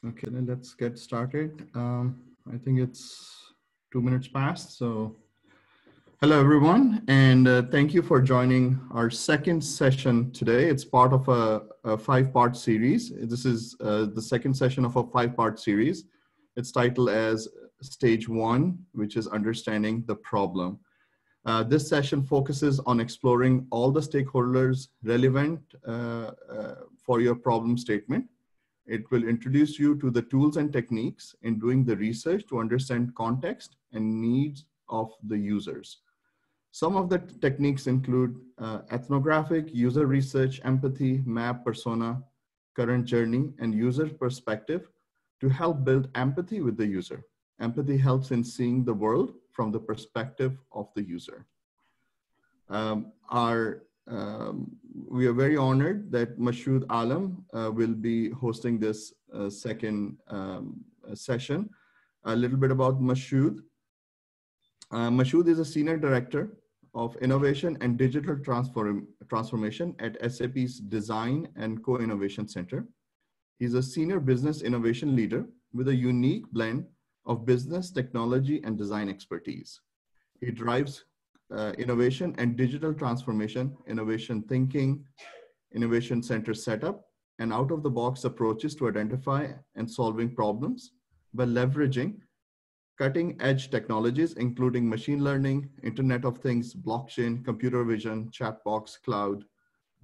Okay, then let's get started. I think it's 2 minutes past. So, hello everyone, and thank you for joining our second session today. It's part of a five-part series. This is the second session of a five-part series. It's titled as Stage 1, which is Understanding the Problem. This session focuses on exploring all the stakeholders relevant for your problem statement. It will introduce you to the tools and techniques in doing the research to understand context and needs of the users. Some of the techniques include ethnographic, user research, empathy, map, persona, current journey, and user perspective to help build empathy with the user. Empathy helps in seeing the world from the perspective of the user. We are very honored that Mashood Alam will be hosting this second session. A little bit about Mashood. Mashood is a Senior Director of Innovation and Digital Transformation at SAP's Design and Co-Innovation Center. He's a Senior Business Innovation Leader with a unique blend of business, technology, and design expertise. He drives innovation and digital transformation, innovation thinking, innovation center setup, and out-of-the-box approaches to identify and solving problems by leveraging cutting-edge technologies, including machine learning, Internet of Things, blockchain, computer vision, chatbox, cloud,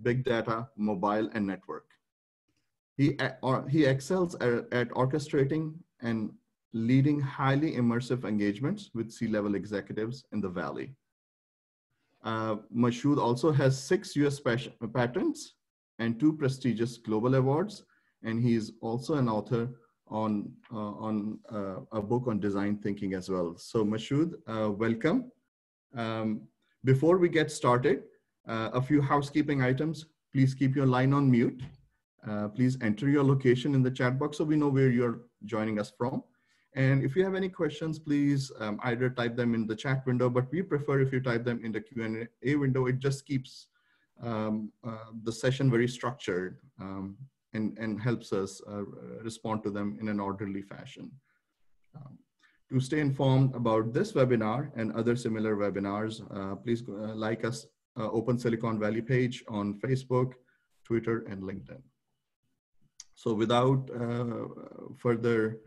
big data, mobile, and network. He excels at orchestrating and leading highly immersive engagements with C-level executives in the Valley. Mashood also has 6 US patents and 2 prestigious global awards, and he is also an author on a book on design thinking as well. So Mashood, welcome. Before we get started, a few housekeeping items. Please keep your line on mute. Please enter your location in the chat box so we know where you're joining us from. And if you have any questions, please either type them in the chat window, but we prefer if you type them in the Q&A window. It just keeps the session very structured and helps us respond to them in an orderly fashion. To stay informed about this webinar and other similar webinars, please like us Open Silicon Valley page on Facebook, Twitter, and LinkedIn. So without further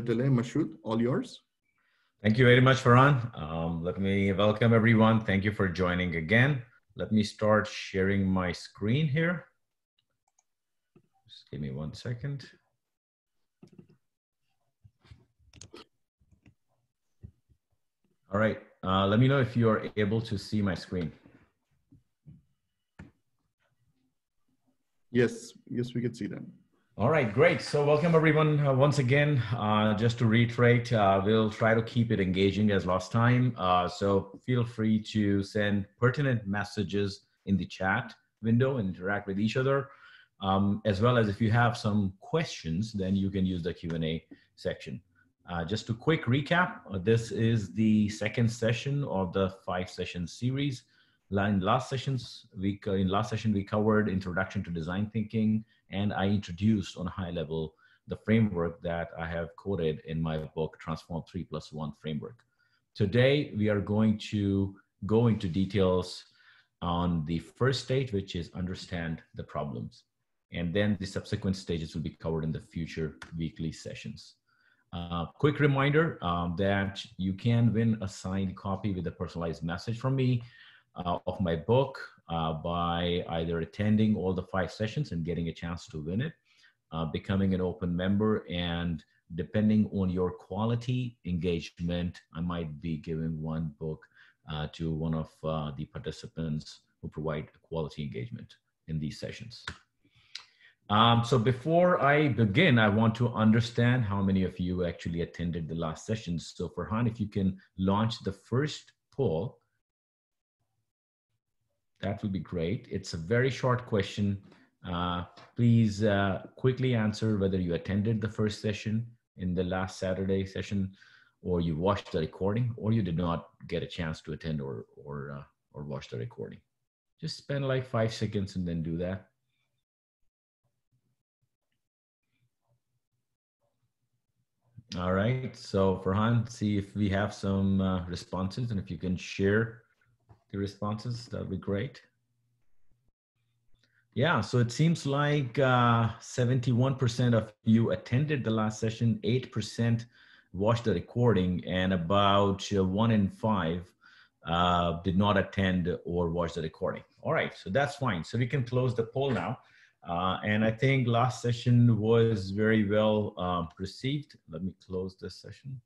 delay, Mashood, all yours. Thank you very much, Farhan. Let me welcome everyone. Thank you for joining again. Let me start sharing my screen here. Just give me 1 second. All right, let me know if you are able to see my screen. Yes, we can see them. All right, great. So welcome everyone once again. Just to reiterate, we'll try to keep it engaging as last time. So feel free to send pertinent messages in the chat window and interact with each other. As well as if you have some questions, then you can use the Q&A section. Just a quick recap, this is the second session of the 5-session series. In last session, we covered Introduction to Design Thinking, and I introduced on a high level the framework that I have quoted in my book, Transform 3+1 Framework. Today, we are going to go into details on the first stage, which is understand the problems. And then the subsequent stages will be covered in the future weekly sessions. Quick reminder that you can win a signed copy with a personalized message from me of my book by either attending all the 5 sessions and getting a chance to win it, becoming an open member, and depending on your quality engagement, I might be giving one book to one of the participants who provide quality engagement in these sessions. So before I begin, I want to understand how many of you actually attended the last sessions. So Farhan, if you can launch the first poll, that would be great. It's a very short question. Please quickly answer whether you attended the first session in the last Saturday session, or you watched the recording, or you did not get a chance to attend or watch the recording. Just spend like 5 seconds and then do that. All right. So Farhan, see if we have some responses, and if you can share the responses, that would be great. Yeah, so it seems like 71% of you attended the last session, 8% watched the recording, and about one in five did not attend or watch the recording. All right, so that's fine. So we can close the poll now. And I think last session was very well received. Let me close this session.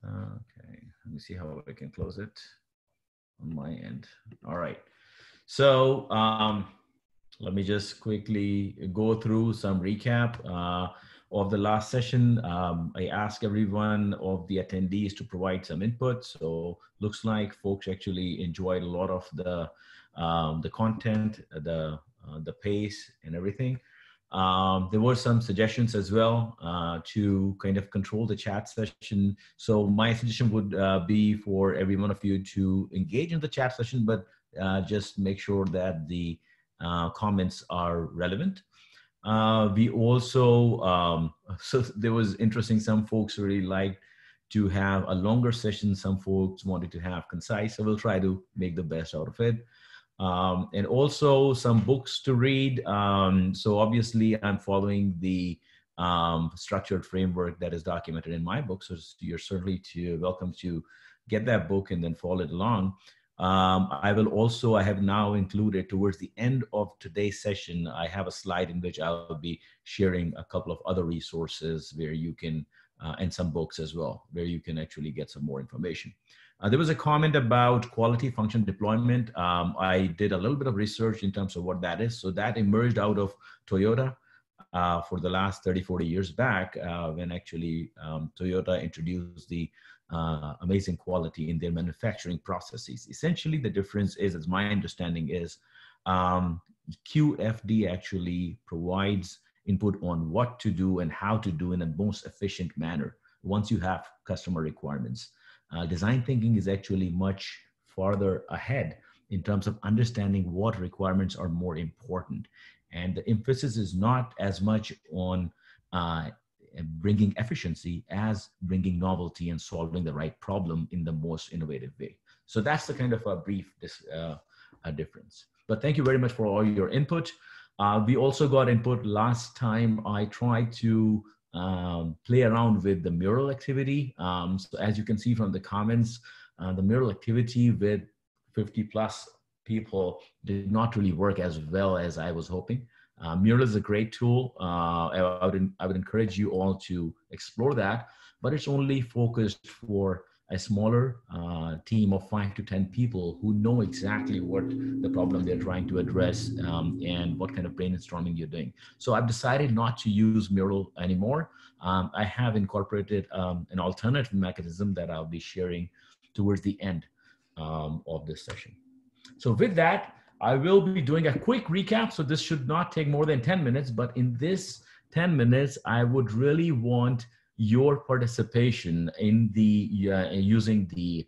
Okay, let me see how I can close it on my end. All right. So let me just quickly go through some recap of the last session. I asked everyone of the attendees to provide some input. So looks like folks actually enjoyed a lot of the content, the pace and everything. There were some suggestions as well to kind of control the chat session. So my suggestion would be for every one of you to engage in the chat session, but just make sure that the comments are relevant. We also, so there was interesting, some folks really liked to have a longer session. Some folks wanted to have concise, so we'll try to make the best out of it. And also some books to read. So obviously I'm following the structured framework that is documented in my book. So you're certainly welcome to get that book and then follow it along. I have now included towards the end of today's session, I have a slide in which I'll be sharing a couple of other resources where you can, and some books as well, where you can actually get some more information. There was a comment about quality function deployment. I did a little bit of research in terms of what that is. So that emerged out of Toyota for the last 30, 40 years back when actually Toyota introduced the amazing quality in their manufacturing processes. Essentially, the difference is, as my understanding is, QFD actually provides input on what to do and how to do in a most efficient manner once you have customer requirements. Design thinking is actually much farther ahead in terms of understanding what requirements are more important. And the emphasis is not as much on bringing efficiency as bringing novelty and solving the right problem in the most innovative way. So that's the kind of a brief difference. But thank you very much for all your input. We also got input last time. I tried to play around with the mural activity. So as you can see from the comments, the mural activity with 50 plus people did not really work as well as I was hoping. Mural is a great tool. I would encourage you all to explore that, but it's only focused for a smaller team of 5 to 10 people who know exactly what the problem they're trying to address and what kind of brainstorming you're doing. So I've decided not to use Mural anymore. I have incorporated an alternative mechanism that I'll be sharing towards the end of this session. So with that, I will be doing a quick recap. So this should not take more than 10 minutes, but in this 10 minutes, I would really want your participation in the using the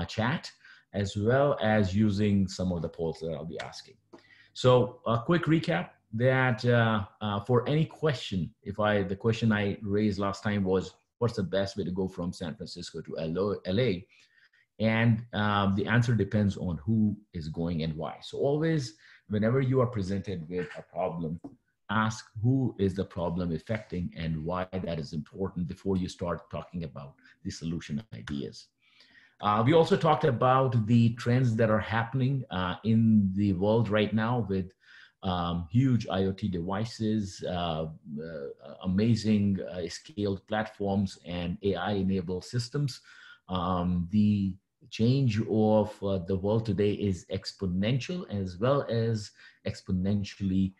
chat, as well as using some of the polls that I'll be asking. So a quick recap that for any question, the question I raised last time was, what's the best way to go from San Francisco to LA? And the answer depends on who is going and why. So always, whenever you are presented with a problem, ask who is the problem affecting and why that is important before you start talking about the solution ideas. We also talked about the trends that are happening in the world right now with huge IoT devices, amazing scaled platforms, and AI-enabled systems. The change of the world today is exponential, as well as exponentially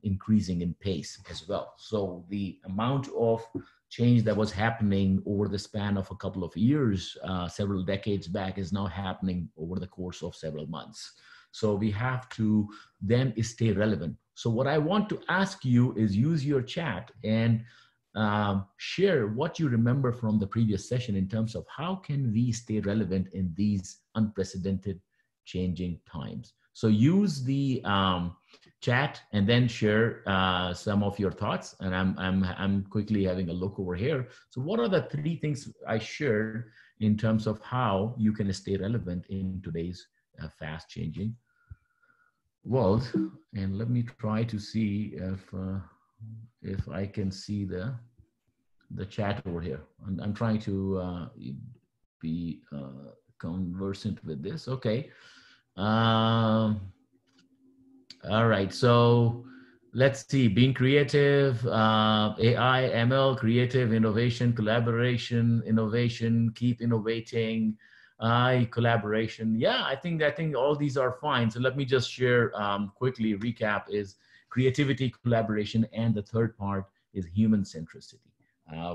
increasing in pace as well. So the amount of change that was happening over the span of a couple of years, several decades back, is now happening over the course of several months. So we have to then stay relevant. So what I want to ask you is use your chat and share what you remember from the previous session in terms of how can we stay relevant in these unprecedented changing times. So use the chat and then share some of your thoughts. And I'm quickly having a look over here. So what are the 3 things I shared in terms of how you can stay relevant in today's fast changing world? And let me try to see if I can see the chat over here. I'm trying to be conversant with this. Okay. All right. So let's see. Being creative, AI, ML, creative, innovation, collaboration, innovation, keep innovating, collaboration. Yeah, I think all these are fine. So let me just share quickly. Recap is creativity, collaboration, and the third part is human centricity.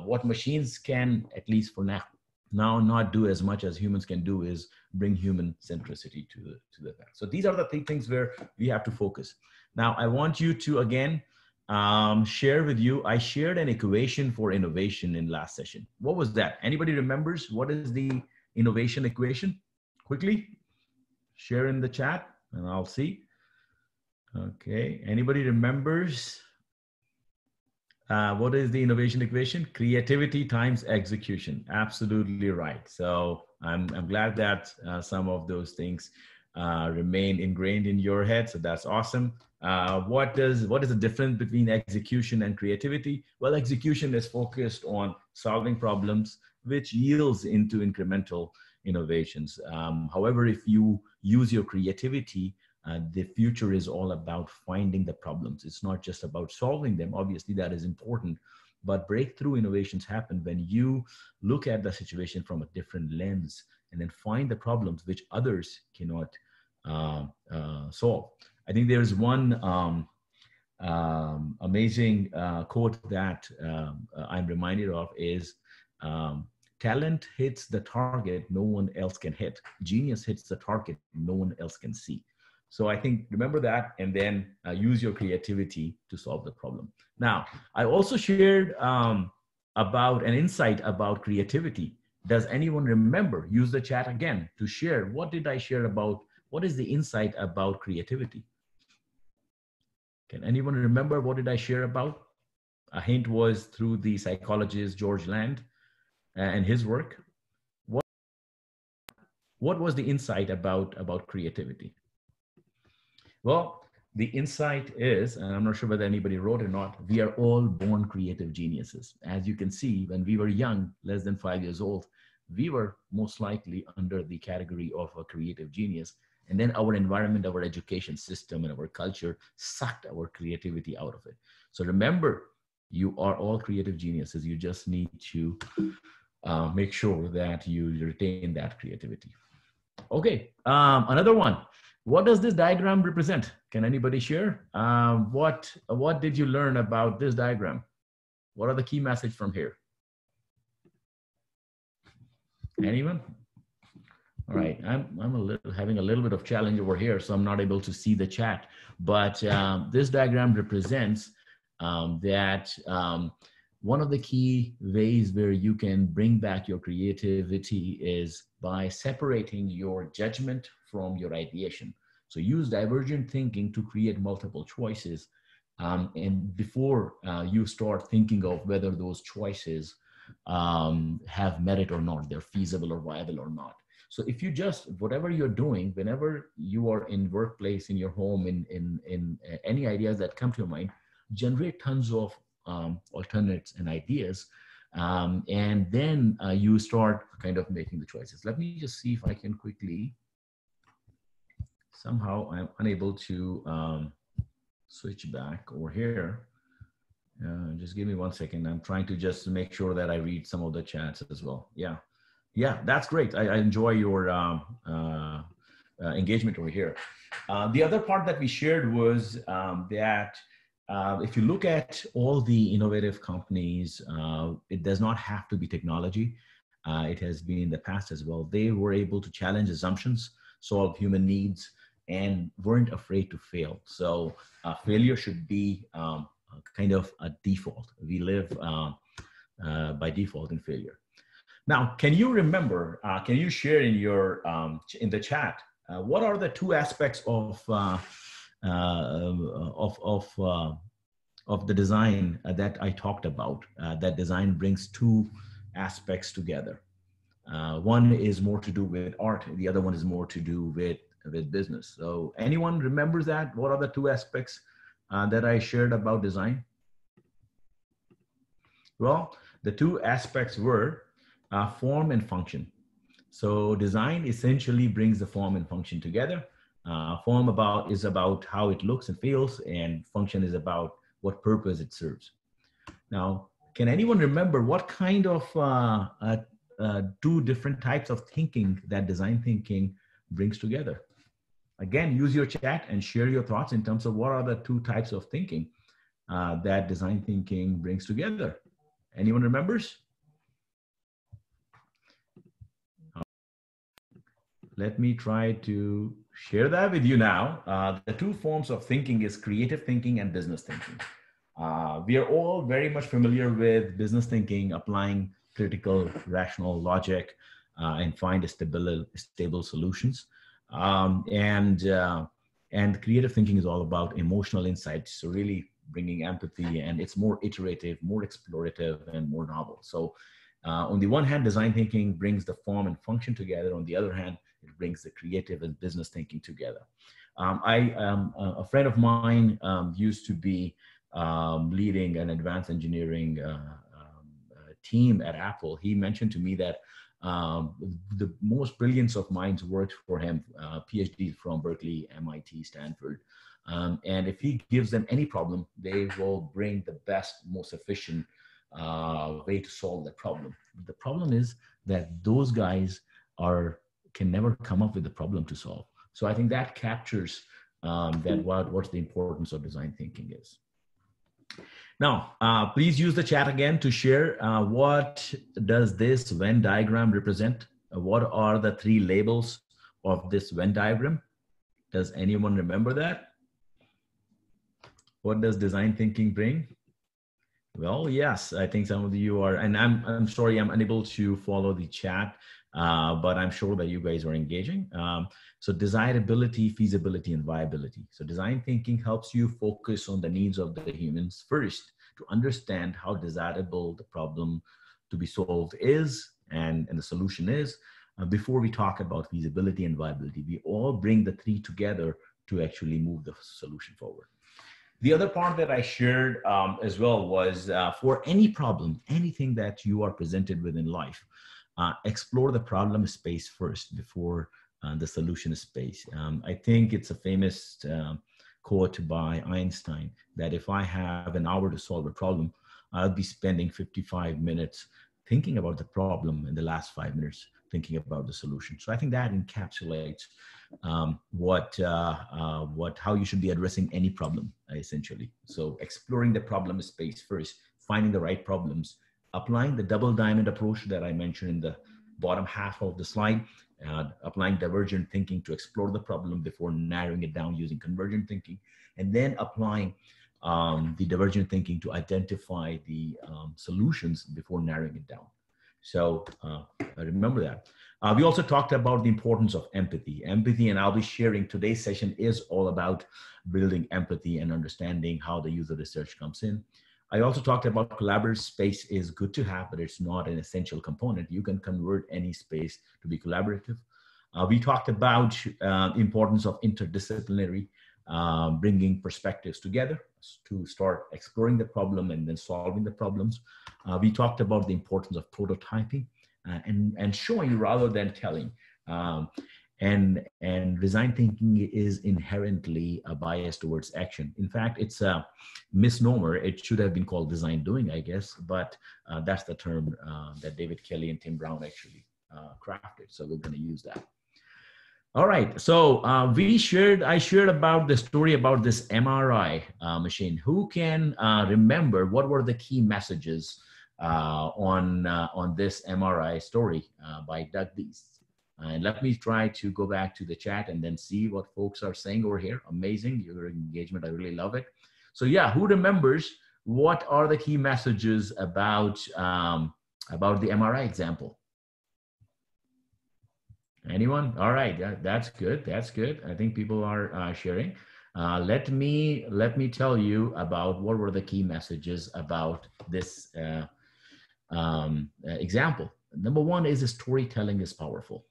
What machines can, at least for now not do as much as humans can do, is bring human centricity to the fact. So these are the 3 things where we have to focus. Now, I want you to, again, share with you, I shared an equation for innovation in last session. What was that? Anybody remembers what is the innovation equation? Quickly, share in the chat and I'll see. Okay, anybody remembers? What is the innovation equation? Creativity times execution. Absolutely right. So I'm glad that some of those things remain ingrained in your head. So that's awesome. What is the difference between execution and creativity? Well, execution is focused on solving problems, which yields into incremental innovations. However, if you use your creativity, the future is all about finding the problems. It's not just about solving them. Obviously, that is important. But breakthrough innovations happen when you look at the situation from a different lens and then find the problems which others cannot solve. I think there's one amazing quote that I'm reminded of is, talent hits the target no one else can hit. Genius hits the target no one else can see. So I think remember that, and then use your creativity to solve the problem. Now, I also shared about an insight about creativity. Does anyone remember? Use the chat again to share. What did I share about? What is the insight about creativity? Can anyone remember what did I share about? A hint was through the psychologist George Land and his work. What was the insight about creativity? Well, the insight is, and I'm not sure whether anybody wrote or not, we are all born creative geniuses. As you can see, when we were young, less than 5 years old, we were most likely under the category of a creative genius. And then our environment, our education system, and our culture sucked our creativity out of it. So remember, you are all creative geniuses. You just need to make sure that you retain that creativity. Okay, another one. What does this diagram represent? Can anybody share? What did you learn about this diagram? What are the key messages from here? Anyone? All right, I'm having a little bit of challenge over here, so I'm not able to see the chat. But this diagram represents that one of the key ways where you can bring back your creativity is by separating your judgment from your ideation. So use divergent thinking to create multiple choices. And before you start thinking of whether those choices have merit or not, they're feasible or viable or not. So if you just, whatever you're doing, whenever you are in workplace, in your home, in any ideas that come to your mind, generate tons of alternates and ideas. And then you start kind of making the choices. Let me just see if I can quickly, somehow I'm unable to switch back over here. Just give me 1 second. I'm trying to just make sure that I read some of the chats as well. Yeah, that's great. I enjoy your engagement over here. The other part that we shared was that if you look at all the innovative companies, it does not have to be technology. It has been in the past as well. They were able to challenge assumptions, solve human needs, and weren't afraid to fail. So failure should be kind of a default. We live by default in failure. Now, can you remember, can you share in your in the chat what are the two aspects of the design that I talked about? That design brings two aspects together. One is more to do with art. The other one is more to do with business. So anyone remembers that? What are the two aspects that I shared about design? Well, the two aspects were form and function. So design essentially brings the form and function together. Form is about how it looks and feels, and function is about what purpose it serves. Now, can anyone remember what kind of two different types of thinking that design thinking brings together? Again, use your chat and share your thoughts in terms of what are the two types of thinking that design thinking brings together. Anyone remembers? Let me try to share that with you now. The two forms of thinking is creative thinking and business thinking. We are all very much familiar with business thinking, applying critical, rational logic, and find stable solutions. And creative thinking is all about emotional insights, so really bringing empathy, and it's more iterative, more explorative, and more novel. So on the one hand, design thinking brings the form and function together. On the other hand, it brings the creative and business thinking together. A friend of mine used to be leading an advanced engineering team at Apple. He mentioned to me that the most brilliant of minds worked for him, PhDs from Berkeley, MIT, Stanford. And if he gives them any problem, they will bring the best, most efficient way to solve that problem. The problem is that those guys can never come up with the problem to solve. So I think that captures what's the importance of design thinking is. Now, please use the chat again to share what does this Venn diagram represent? What are the three labels of this Venn diagram? Does anyone remember that? What does design thinking bring? Well, yes, I think some of you are, and I'm sorry, I'm unable to follow the chat, but I'm sure that you guys are engaging. So desirability, feasibility, and viability. So design thinking helps you focus on the needs of the humans first to understand how desirable the problem to be solved is and the solution is before we talk about feasibility and viability. We all bring the three together to actually move the solution forward. The other part that I shared as well was for any problem, anything that you are presented with in life, explore the problem space first before the solution space. I think it's a famous quote by Einstein that if I have an hour to solve a problem, I'll be spending 55 minutes thinking about the problem and the last 5 minutes thinking about the solution. So I think that encapsulates how you should be addressing any problem, essentially. So exploring the problem space first, finding the right problems, applying the double diamond approach that I mentioned in the bottom half of the slide, applying divergent thinking to explore the problem before narrowing it down using convergent thinking, and then applying the divergent thinking to identify the solutions before narrowing it down. So remember that. We also talked about the importance of empathy. Empathy, and I'll be sharing today's session is all about building empathy and understanding how the user research comes in. I also talked about collaborative space is good to have, but it's not an essential component. You can convert any space to be collaborative. We talked about importance of interdisciplinary, bringing perspectives together to start exploring the problem and then solving the problems. We talked about the importance of prototyping and showing rather than telling. And design thinking is inherently a bias towards action. In fact, it's a misnomer. It should have been called design doing, I guess, but that's the term that David Kelly and Tim Brown actually crafted. So we're going to use that. All right. So I shared about the story about this MRI machine. Who can remember what were the key messages on this MRI story by Doug Beast? And let me try to go back to the chat and then see what folks are saying over here. Amazing, your engagement, I really love it. So yeah, who remembers what are the key messages about the MRI example? Anyone? All right, that's good. That's good. I think people are sharing. Let me tell you about what were the key messages about this example. Number one is storytelling is powerful.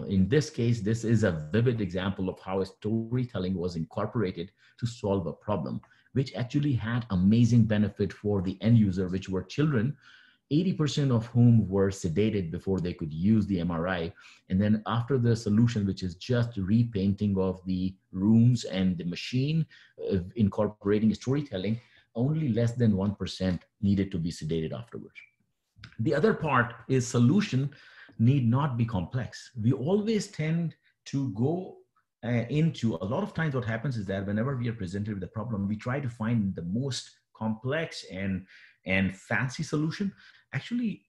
In this case, this is a vivid example of how storytelling was incorporated to solve a problem, which actually had amazing benefit for the end user, which were children, 80% of whom were sedated before they could use the MRI. And then after the solution, which is just repainting of the rooms and the machine, incorporating storytelling, only less than 1% needed to be sedated afterwards. The other part is solution need not be complex. We always tend to go into, a lot of times what happens is that whenever we are presented with a problem, we try to find the most complex and fancy solution. Actually,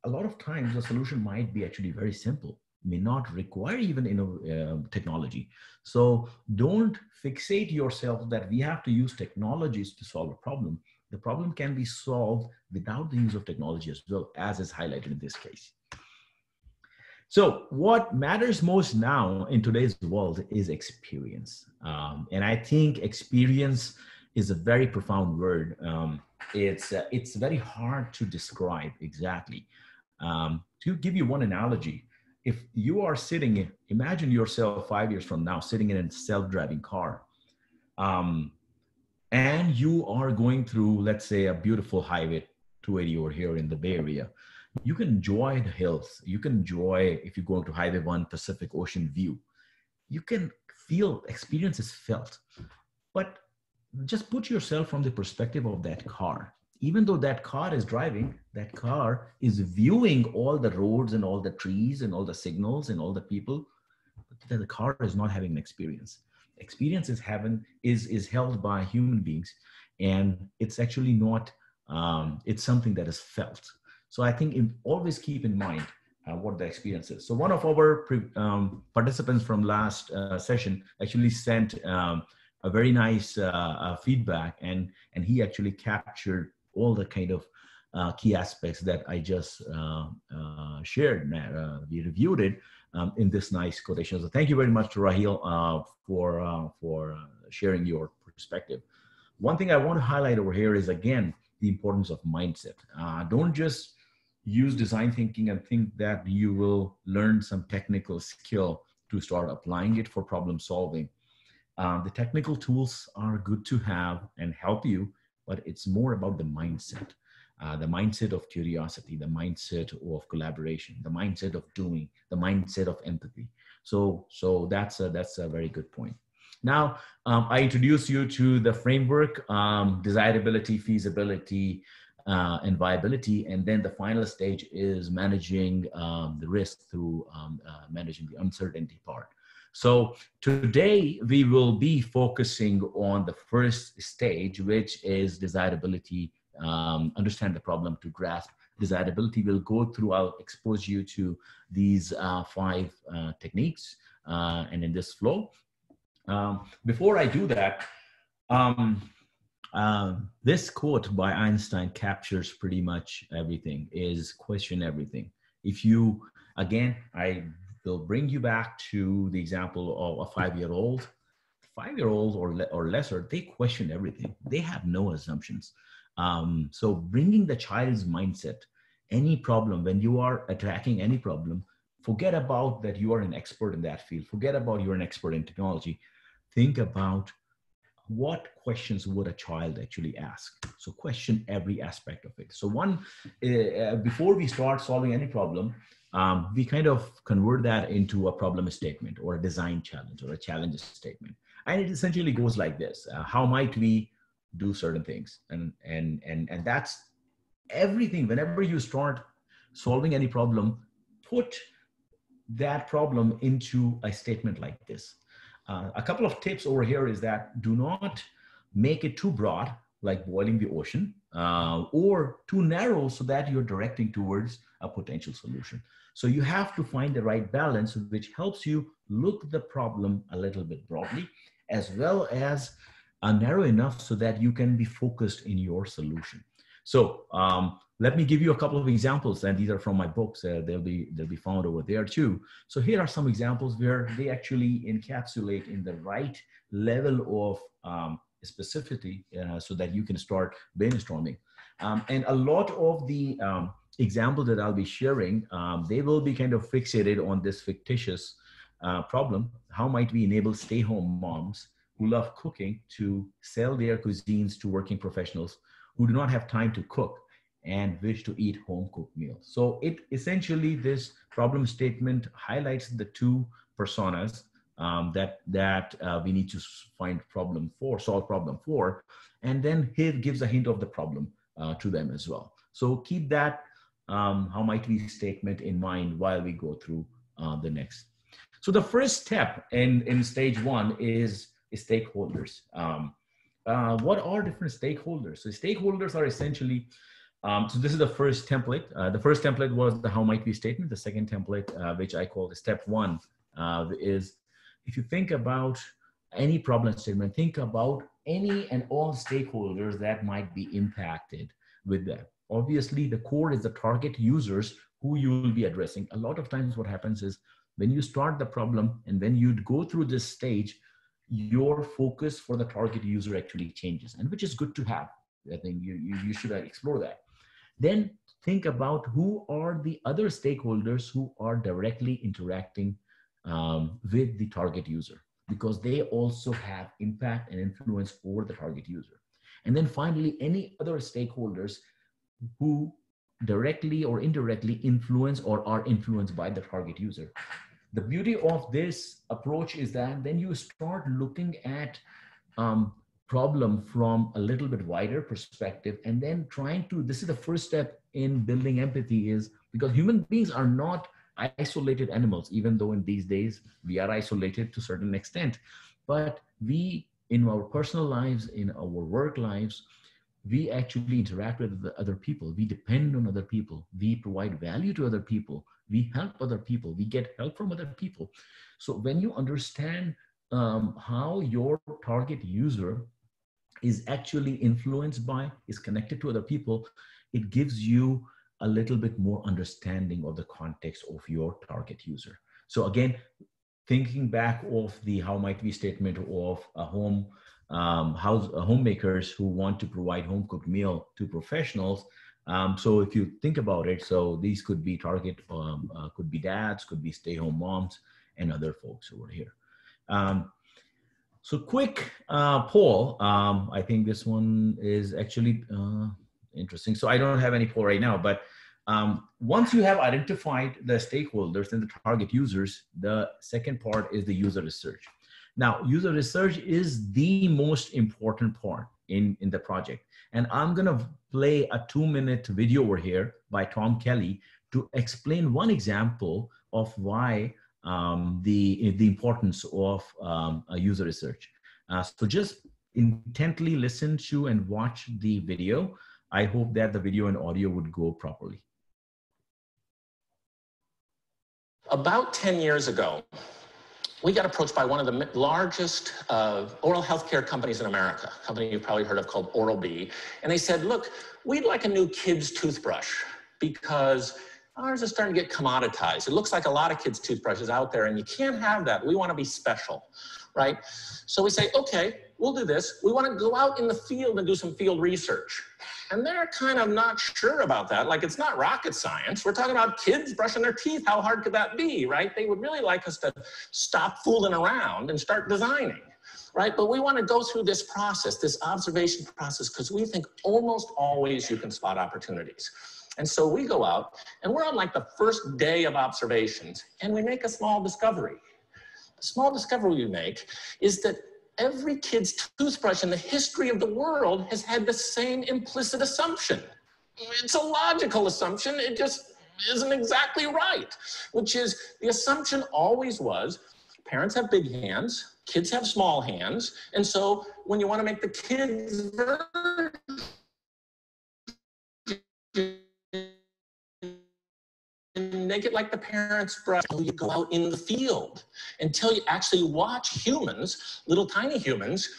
a lot of times the solution might be actually very simple, may not require even technology. So don't fixate yourself that we have to use technologies to solve a problem. The problem can be solved without the use of technology as well, as is highlighted in this case. So what matters most now in today's world is experience. And I think experience is a very profound word. It's very hard to describe exactly. To give you one analogy, if you are sitting, imagine yourself 5 years from now sitting in a self-driving car, and you are going through, let's say, a beautiful highway 280 over here in the Bay Area. You can enjoy the hills. You can enjoy, if you go to Highway 1 Pacific Ocean view, you can feel, experience is felt. But just put yourself from the perspective of that car. Even though that car is driving, that car is viewing all the roads and all the trees and all the signals and all the people, but the car is not having an experience. Experience is held by human beings, and it's actually not, it's something that is felt. So I think always keep in mind what the experience is. So one of our participants from last session actually sent a very nice feedback, and he actually captured all the kind of key aspects that I just shared. We reviewed it in this nice quotation. So thank you very much to Rahil for sharing your perspective. One thing I want to highlight over here is, again, the importance of mindset. Don't just use design thinking and think that you will learn some technical skill to start applying it for problem solving. The technical tools are good to have and help you, but it's more about the mindset of curiosity, the mindset of collaboration, the mindset of doing, the mindset of empathy. So that's a very good point. Now, I introduce you to the framework, desirability, feasibility, and viability. And then the final stage is managing the risk through managing the uncertainty part. So today we will be focusing on the first stage, which is desirability. Understand the problem to grasp desirability. We'll go through, I'll expose you to these 5 techniques and in this flow. Before I do that, this quote by Einstein captures pretty much everything, is question everything. If you, again, I will bring you back to the example of a 5-year-old. 5-year-old or lesser, they question everything. They have no assumptions. So bringing the child's mindset, any problem, when you are attacking any problem, forget about that you are an expert in that field. Forget about you're an expert in technology. Think about what questions would a child actually ask. So question every aspect of it. So before we start solving any problem, we kind of convert that into a problem statement or a design challenge or a challenge statement. And it essentially goes like this: how might we do certain things? And that's everything. Whenever you start solving any problem, put that problem into a statement like this. A couple of tips over here is that do not make it too broad, like boiling the ocean, or too narrow so that you're directing towards a potential solution. So you have to find the right balance, which helps you look the problem a little bit broadly, as well as narrow enough so that you can be focused in your solution. So let me give you a couple of examples, and these are from my books. They'll be found over there too. So here are some examples where they actually encapsulate in the right level of specificity, so that you can start brainstorming. And a lot of the examples that I'll be sharing, they will be kind of fixated on this fictitious problem. How might we enable stay-home moms who love cooking to sell their cuisines to working professionals who do not have time to cook and wish to eat home-cooked meals? So it essentially, this problem statement highlights the two personas that we need to solve problem for, and then here gives a hint of the problem to them as well. So keep that how might we statement in mind while we go through the next. So the first step in stage one is stakeholders. What are different stakeholders? So stakeholders are essentially, so this is the first template. The first template was the how might we statement. The second template, which I call the step one, is if you think about any problem statement, think about any and all stakeholders that might be impacted with that. Obviously, the core is the target users who you will be addressing. A lot of times what happens is when you start the problem and when you go through this stage, your focus for the target user actually changes, and which is good to have. I think you should explore that. Then think about who are the other stakeholders who are directly interacting with the target user, because they also have impact and influence over the target user. And then finally, any other stakeholders who directly or indirectly influence or are influenced by the target user. The beauty of this approach is that then you start looking at problem from a little bit wider perspective, and then trying to, this is the first step in building empathy, is because human beings are not isolated animals, even though in these days we are isolated to a certain extent. But we, in our personal lives, in our work lives, we actually interact with other people. We depend on other people. We provide value to other people. We help other people. We get help from other people. So when you understand how your target user is actually influenced by, is connected to other people, it gives you a little bit more understanding of the context of your target user. So again, thinking back of the how might we statement of a homemakers who want to provide home cooked meal to professionals. So if you think about it, so these could be target, could be dads, could be stay-home moms, and other folks over here. So quick poll. I think this one is actually interesting. So I don't have any poll right now, but once you have identified the stakeholders and the target users, the second part is the user research. Now, user research is the most important part in the project. And I'm gonna play a 2-minute video over here by Tom Kelly to explain one example of why the importance of a user research. So just intently listen to and watch the video. I hope that the video and audio would go properly. About 10 years ago, we got approached by one of the largest oral healthcare companies in America, a company you've probably heard of called Oral-B. And they said, look, we'd like a new kids' toothbrush because ours is starting to get commoditized. It looks like a lot of kids' toothbrushes out there, and you can't have that. We want to be special, right? So we say, okay, we'll do this. We want to go out in the field and do some field research. And they're kind of not sure about that. Like, it's not rocket science. We're talking about kids brushing their teeth. How hard could that be, right? They would really like us to stop fooling around and start designing, right? But we want to go through this process, this observation process, because we think almost always you can spot opportunities. And so we go out, and we're on like the first day of observations, and we make a small discovery. The small discovery we make is that every kid's toothbrush in the history of the world has had the same implicit assumption. It's a logical assumption, it just isn't exactly right, which is the assumption always was parents have big hands, kids have small hands, and so when you want to make the kids version, make it like the parents brush until you go out in the field, until you actually watch humans, little tiny humans,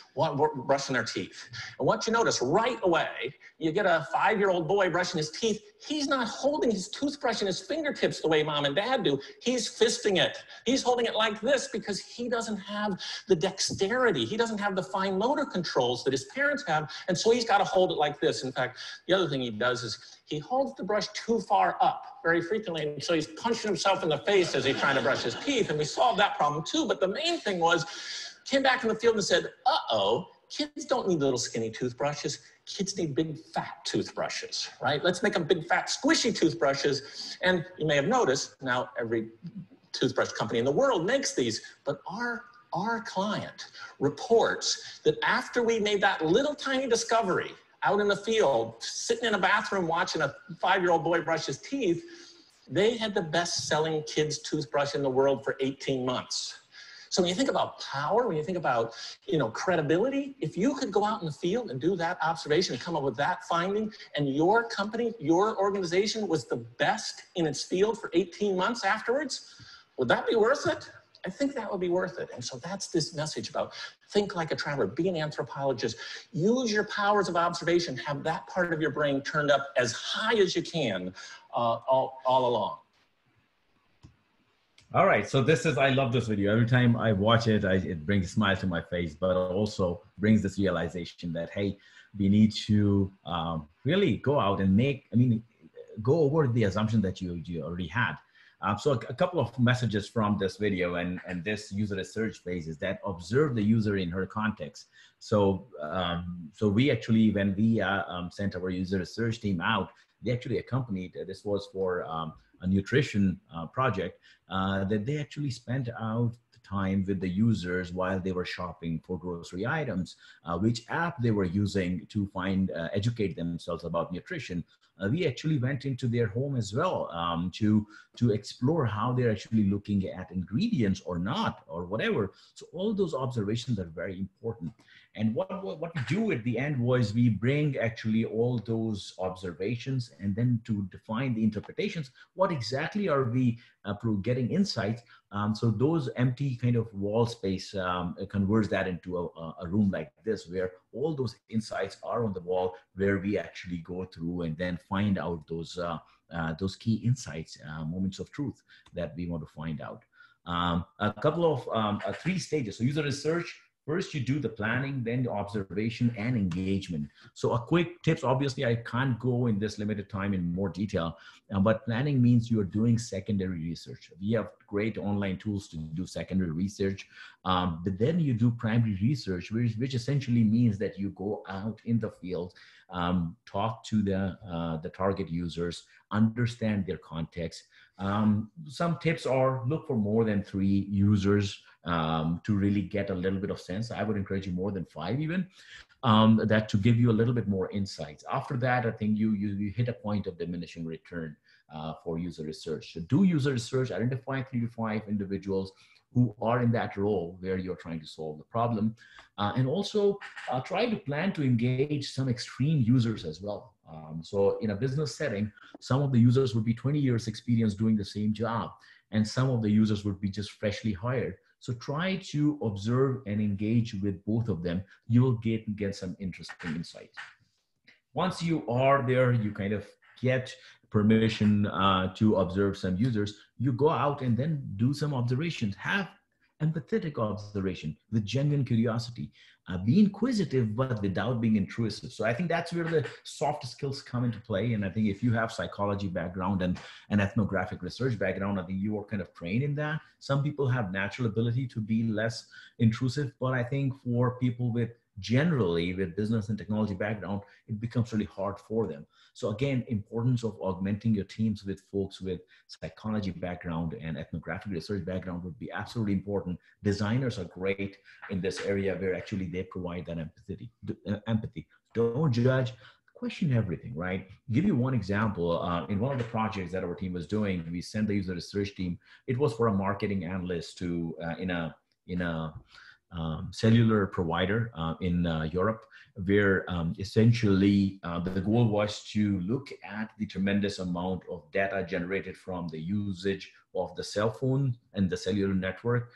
brushing their teeth. And what you notice right away, you get a 5-year-old boy brushing his teeth. He's not holding his toothbrush in his fingertips the way mom and dad do. He's fisting it. He's holding it like this because he doesn't have the dexterity. He doesn't have the fine motor controls that his parents have. And so he's got to hold it like this. In fact, the other thing he does is he holds the brush too far up very frequently. And so he's punching himself in the face as he's trying to brush his teeth. And we solved that problem too. But the main thing was, came back in the field and said, uh-oh, kids don't need little skinny toothbrushes. Kids need big fat toothbrushes, right? Let's make them big fat squishy toothbrushes. And you may have noticed now every toothbrush company in the world makes these, but our client reports that after we made that little tiny discovery out in the field, sitting in a bathroom watching a 5-year-old boy brush his teeth, they had the best-selling kids toothbrush in the world for 18 months. So when you think about power, when you think about, credibility, if you could go out in the field and do that observation and come up with that finding, and your company, your organization was the best in its field for 18 months afterwards, would that be worth it? I think that would be worth it. And so that's this message about think like a traveler, be an anthropologist, use your powers of observation, have that part of your brain turned up as high as you can all along. All right, so I love this video. Every time I watch it, it brings a smile to my face, but it also brings this realization that, hey, we need to really go out and go over the assumption that you already had. So a couple of messages from this video and this user research phase is that observe the user in her context. So we actually, when we sent our user research team out, they actually accompanied, this was for a nutrition project, that they actually spent out the time with the users while they were shopping for grocery items, which app they were using to educate themselves about nutrition. We actually went into their home as well to explore how they're actually looking at ingredients or not, or whatever. So all those observations are very important. And what we do at the end was we bring actually all those observations and then to define the interpretations, what exactly are we getting insights? So those empty kind of wall space converts that into a room like this, where all those insights are on the wall, where we actually go through and then find out those key insights, moments of truth that we want to find out. A couple of 3 stages. So user research. First, you do the planning, then the observation and engagement. So a quick tips, obviously I can't go in this limited time in more detail, but planning means you're doing secondary research. We have great online tools to do secondary research, but then you do primary research, which essentially means that you go out in the field, talk to the target users, understand their context. Some tips are look for more than 3 users to really get a little bit of sense. I would encourage you more than 5 even, that to give you a little bit more insights. After that, I think you hit a point of diminishing return for user research. So do user research, identify 3 to 5 individuals who are in that role where you're trying to solve the problem. And also try to plan to engage some extreme users as well. So in a business setting, some of the users would be 20 years experience doing the same job, and some of the users would be just freshly hired. So try to observe and engage with both of them. You will get some interesting insights. Once you are there, you kind of get permission to observe some users. You go out and then do some observations. Have empathetic observation with genuine curiosity. Be inquisitive, but without being intrusive. So I think that's where the soft skills come into play. And I think if you have psychology background and an ethnographic research background, I think you are kind of trained in that. Some people have natural ability to be less intrusive, but I think for people with business and technology background, it becomes really hard for them. So again, importance of augmenting your teams with folks with psychology background and ethnographic research background would be absolutely important. Designers are great in this area where actually they provide that empathy. Don't judge, question everything, right? Give you one example. In one of the projects that our team was doing, we sent the user research team. It was for a marketing analyst to in a cellular provider in Europe, where essentially the goal was to look at the tremendous amount of data generated from the usage of the cell phone and the cellular network,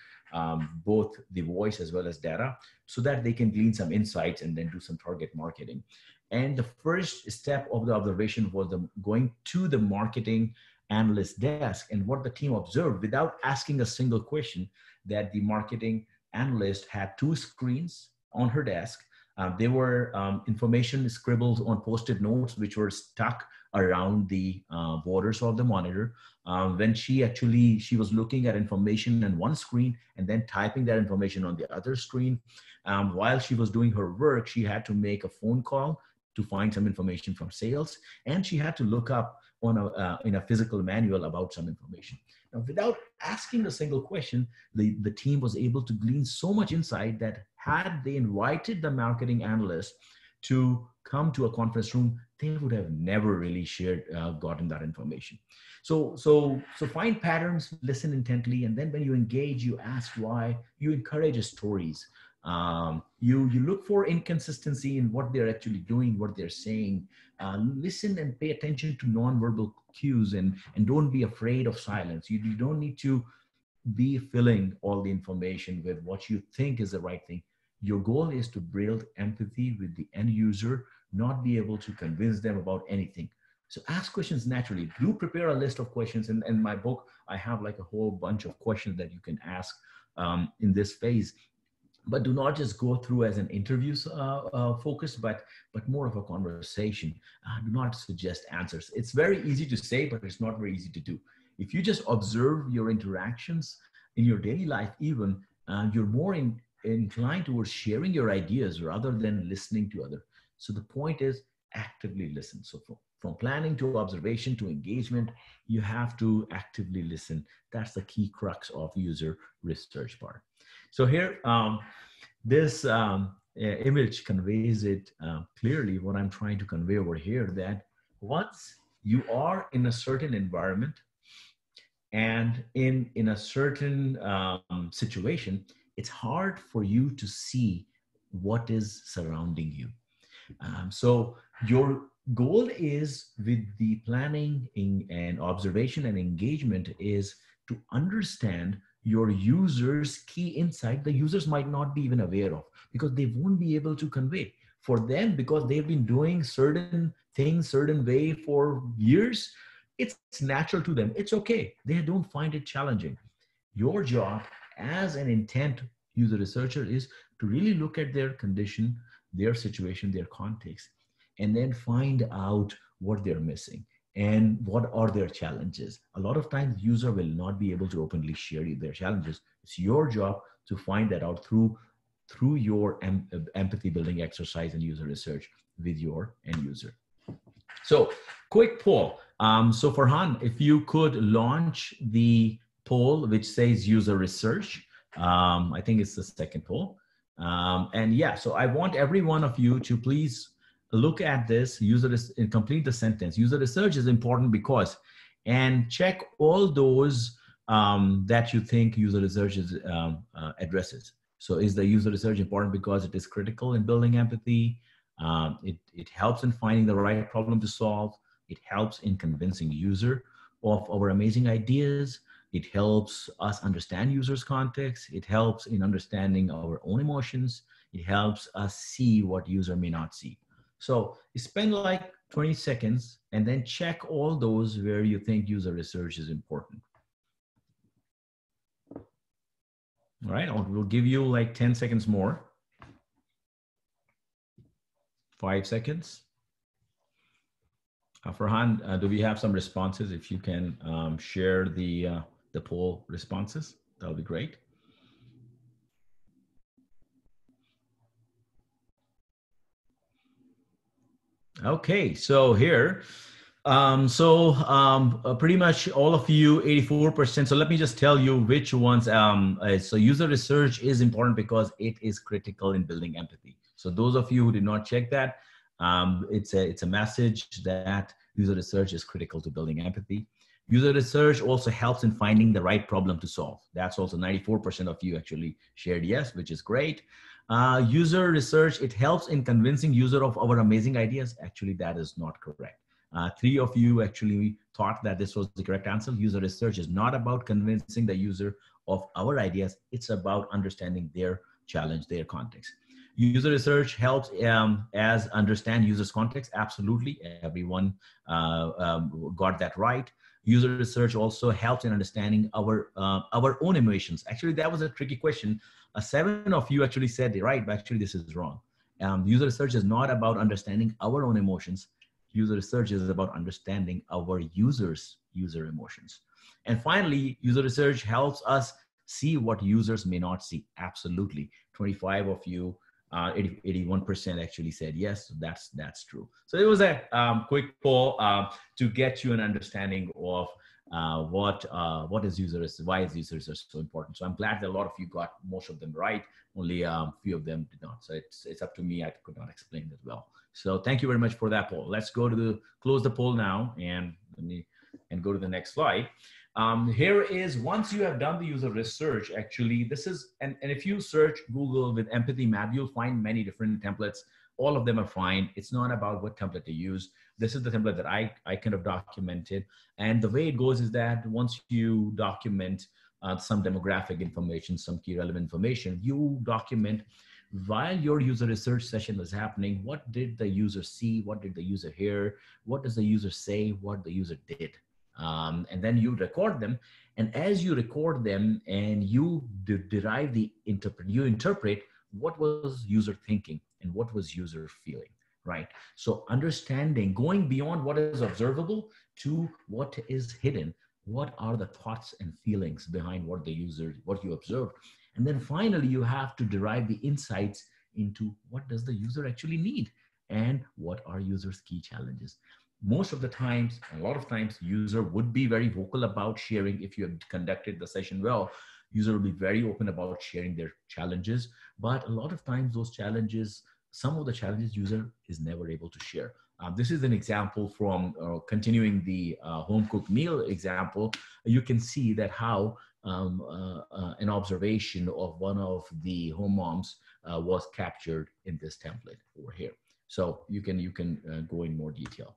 both the voice as well as data, so that they can glean some insights and then do some target marketing. And the first step of the observation was going to the marketing analyst desk. And what the team observed, without asking a single question, that the marketing analyst had two screens on her desk. There were information scribbled on post-it notes, which were stuck around the borders of the monitor. When she was looking at information on one screen and then typing that information on the other screen. While she was doing her work, she had to make a phone call to find some information from sales, and she had to look up on in a physical manual about some information. Now, without asking a single question, the team was able to glean so much insight that had they invited the marketing analyst to come to a conference room, they would have never really gotten that information. So find patterns, listen intently, and then when you engage, you ask why, you encourage stories. You look for inconsistency in what they're actually doing, what they're saying. Listen and pay attention to nonverbal cues, and don't be afraid of silence. You don't need to be filling all the information with what you think is the right thing. Your goal is to build empathy with the end user, not be able to convince them about anything. So ask questions naturally. Do prepare a list of questions. In my book, I have like a whole bunch of questions that you can ask in this phase. But do not just go through as an interview focus, but more of a conversation. Do not suggest answers. It's very easy to say, but it's not very easy to do. If you just observe your interactions in your daily life, even, you're more inclined towards sharing your ideas rather than listening to others. So the point is actively listen. So from planning to observation to engagement, you have to actively listen. That's the key crux of user research part. So here, this image conveys it clearly, what I'm trying to convey over here, that once you are in a certain environment and in a certain situation, it's hard for you to see what is surrounding you. So your goal is, with the planning and observation and engagement, is to understand your users' key insight the users might not be even aware of, because they won't be able to convey. For them, because they've been doing certain things certain way for years, it's natural to them. It's okay. They don't find it challenging. Your job as an intent user researcher is to really look at their condition, their situation, their context, and then find out what they're missing and what are their challenges. A lot of times, user will not be able to openly share their challenges. It's your job to find that out through your empathy building exercise and user research with your end user. So quick poll. So Farhan, if you could launch the poll which says user research. I think it's the second poll. And yeah, so I want every one of you to please look at this and complete the sentence. User research is important because, and check all those that you think user research is, addresses. So is the user research important because it is critical in building empathy? It helps in finding the right problem to solve. It helps in convincing user of our amazing ideas. It helps us understand users' context. It helps in understanding our own emotions. It helps us see what user may not see. So spend like 20 seconds and then check all those where you think user research is important. All right, we'll give you like 10 seconds more. 5 seconds. Farhan, do we have some responses? If you can share the poll responses, that'll be great. Okay, so here, pretty much all of you, 84%. So let me just tell you which ones. So user research is important because it is critical in building empathy. So those of you who did not check that, it's a message that user research is critical to building empathy. User research also helps in finding the right problem to solve. That's also 94% of you actually shared yes, which is great. User research, it helps in convincing user of our amazing ideas. Actually, that is not correct. Three of you actually thought that this was the correct answer. User research is not about convincing the user of our ideas. It's about understanding their challenge, their context. User research helps as understand users' context. Absolutely, everyone got that right. User research also helps in understanding our own emotions. Actually, that was a tricky question. 7 of you actually said it right, but actually this is wrong. User research is not about understanding our own emotions. User research is about understanding our users' user emotions. And finally, user research helps us see what users may not see. Absolutely. 25 of you 81% actually said yes. So that's true. So it was a quick poll to get you an understanding of what is user research, why is user research so important. So I'm glad that a lot of you got most of them right. Only a few of them did not. So it's up to me. I could not explain that well. So thank you very much for that poll. Let's go to close the poll now and go to the next slide. Here is, once you have done the user research, actually, this is, and if you search Google with empathy map, you'll find many different templates. All of them are fine. It's not about what template to use. This is the template that I kind of documented. And the way it goes is that once you document some demographic information, some key relevant information, you document while your user research session was happening, what did the user see? What did the user hear? What does the user say? What the user did? And then you record them. And as you record them and you derive the you interpret what was user thinking and what was user feeling, right? So understanding, going beyond what is observable to what is hidden. What are the thoughts and feelings behind what you observed? And then finally, you have to derive the insights into what does the user actually need and what are users' key challenges. Most of the times, a lot of times, user would be very vocal about sharing. If you have conducted the session well, user will be very open about sharing their challenges. But a lot of times those challenges, some of the challenges user is never able to share. This is an example from continuing the home cooked meal example. You can see that how an observation of one of the home moms was captured in this template over here. So you can go in more detail.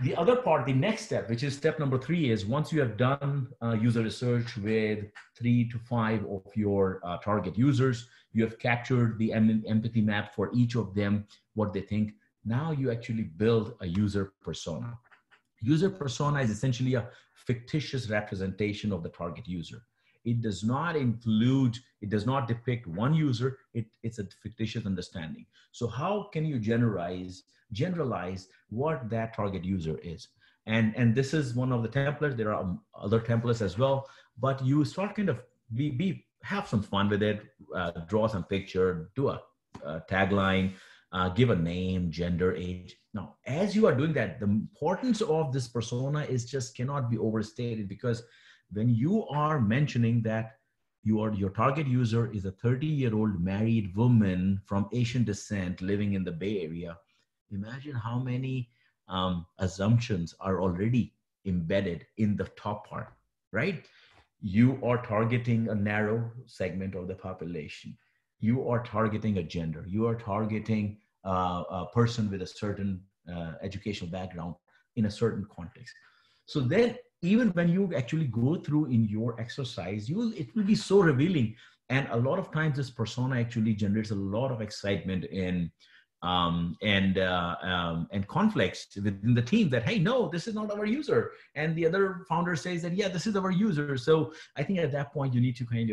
The other part, the next step, which is step number 3, is once you have done user research with 3 to 5 of your target users, you have captured the empathy map for each of them, what they think. Now you actually build a user persona. User persona is essentially a fictitious representation of the target user. It does not depict one user. It's a fictitious understanding. So how can you generalize what that target user is? And this is one of the templates. There are other templates as well, but you start kind of have some fun with it, draw some picture, do a tagline, give a name, gender, age. Now, as you are doing that, the importance of this persona is just cannot be overstated, because when you are mentioning that your target user is a 30-year-old married woman from Asian descent living in the Bay Area, imagine how many assumptions are already embedded in the top part, right? You are targeting a narrow segment of the population. You are targeting a gender. You are targeting a person with a certain educational background in a certain context. So then, even when you actually go through in your exercise, it will be so revealing. And a lot of times this persona actually generates a lot of excitement and conflicts within the team that, hey, no, this is not our user. And the other founder says that, yeah, this is our user. So I think at that point, you need to kind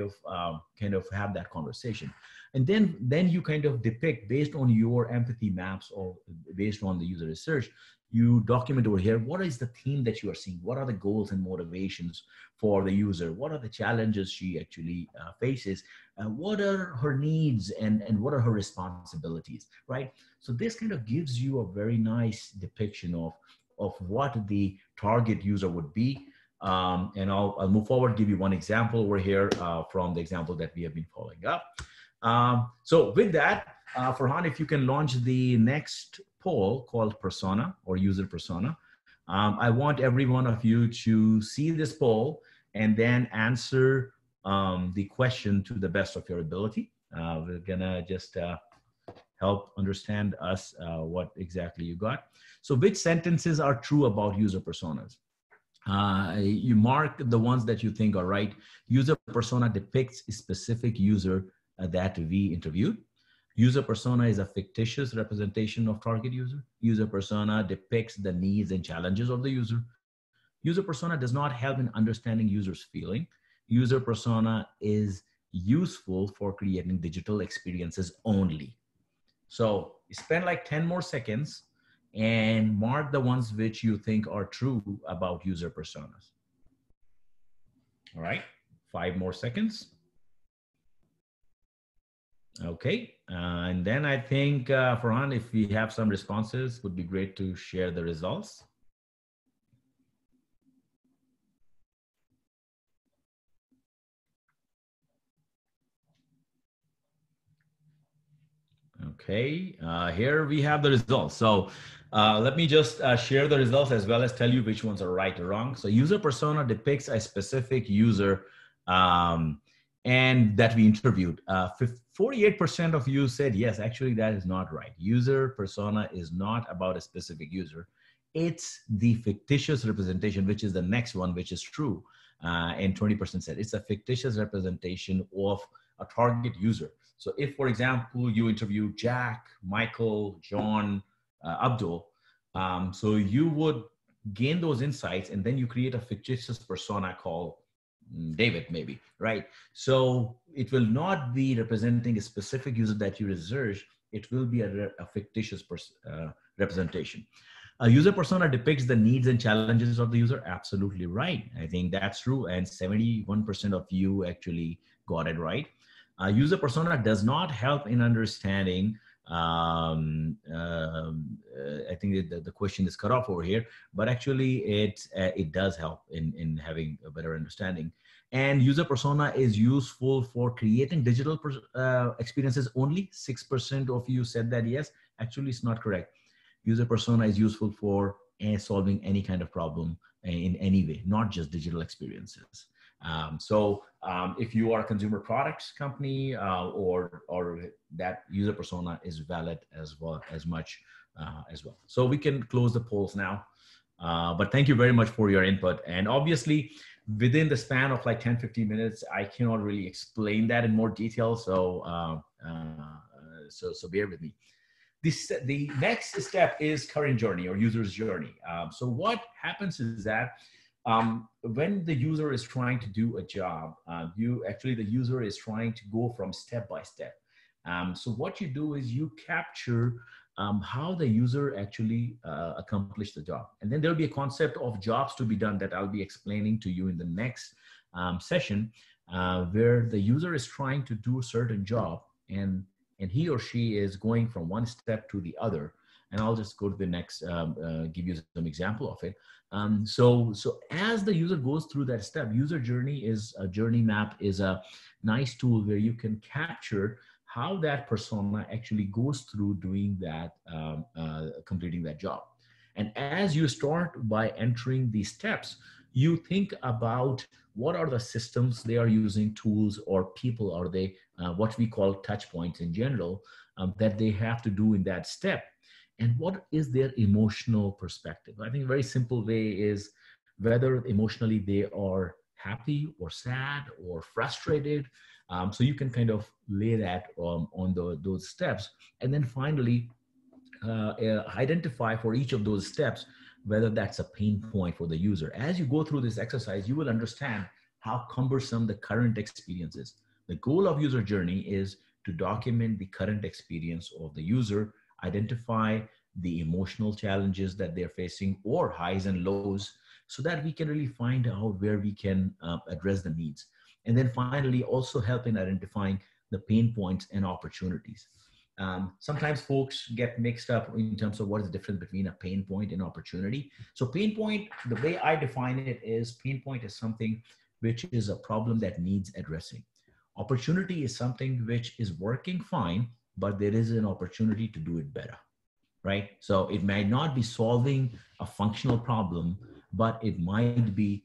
of have that conversation. And then you kind of depict based on your empathy maps or based on the user research, you document over here, what is the theme that you are seeing? What are the goals and motivations for the user? What are the challenges she actually faces? What are her needs and what are her responsibilities, right? So this kind of gives you a very nice depiction of what the target user would be. And I'll move forward, give you one example over here from the example that we have been following up. So with that, Farhan, if you can launch the next poll called persona or user persona, I want every one of you to see this poll and then answer the question to the best of your ability. We're gonna just help understand us what exactly you got. So which sentences are true about user personas? You mark the ones that you think are right. User persona depicts a specific user that we interviewed. User persona is a fictitious representation of target user. User persona depicts the needs and challenges of the user. User persona does not help in understanding users' feeling. User persona is useful for creating digital experiences only. So spend like 10 more seconds and mark the ones which you think are true about user personas. All right, 5 more seconds. Okay, and then I think, Farhan, if we have some responses, would be great to share the results. Okay, here we have the results. So let me just share the results as well as tell you which ones are right or wrong. So user persona depicts a specific user and that we interviewed. 48% of you said, yes, actually that is not right. User persona is not about a specific user. It's the fictitious representation, which is the next one, which is true. And 20% said it's a fictitious representation of a target user. So if, for example, you interview Jack, Michael, John, Abdul, so you would gain those insights and then you create a fictitious persona called David, maybe, right? So it will not be representing a specific user that you research. It will be a fictitious representation. A user persona depicts the needs and challenges of the user. Absolutely right. I think that's true. And 71% of you actually got it right. User persona does not help in understanding. I think the question is cut off over here, but actually it does help in having a better understanding. And user persona is useful for creating digital experiences only. 6% of you said that yes. Actually, it's not correct. User persona is useful for solving any kind of problem in any way, not just digital experiences. If you are a consumer products company or that user persona is valid as well as much as well. So we can close the polls now. But thank you very much for your input. And obviously, within the span of like 10, 15 minutes, I cannot really explain that in more detail. So bear with me. The next step is current journey or user's journey. So what happens is that when the user is trying to do a job, the user is trying to go from step by step. So what you do is you capture how the user actually accomplished the job. And then there'll be a concept of jobs to be done that I'll be explaining to you in the next session, where the user is trying to do a certain job and he or she is going from one step to the other. And I'll just go to the next, give you some example of it. So as the user goes through that step, user journey map is a nice tool where you can capture how that persona actually goes through doing that, completing that job. And as you start by entering these steps, you think about what are the systems they are using, tools or people are they, what we call touch points in general, that they have to do in that step. And what is their emotional perspective? I think a very simple way is whether emotionally they are happy or sad or frustrated. So you can kind of lay that on those steps. And then finally, identify for each of those steps whether that's a pain point for the user. As you go through this exercise, you will understand how cumbersome the current experience is. The goal of user journey is to document the current experience of the user, identify the emotional challenges that they're facing or highs and lows, so that we can really find out where we can address the needs. And then finally, also help in identifying the pain points and opportunities. Sometimes folks get mixed up in terms of what is the difference between a pain point and opportunity. So pain point, the way I define it is pain point is something which is a problem that needs addressing. Opportunity is something which is working fine, but there is an opportunity to do it better. right? So it might not be solving a functional problem, but it might be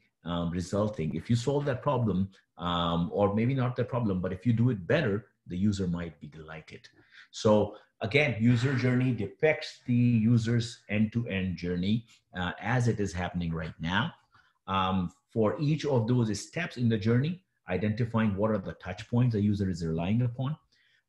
resulting. If you solve that problem, or maybe not the problem, but if you do it better, the user might be delighted. So again, user journey depicts the user's end-to-end journey as it is happening right now. For each of those steps in the journey, identifying what are the touch points the user is relying upon.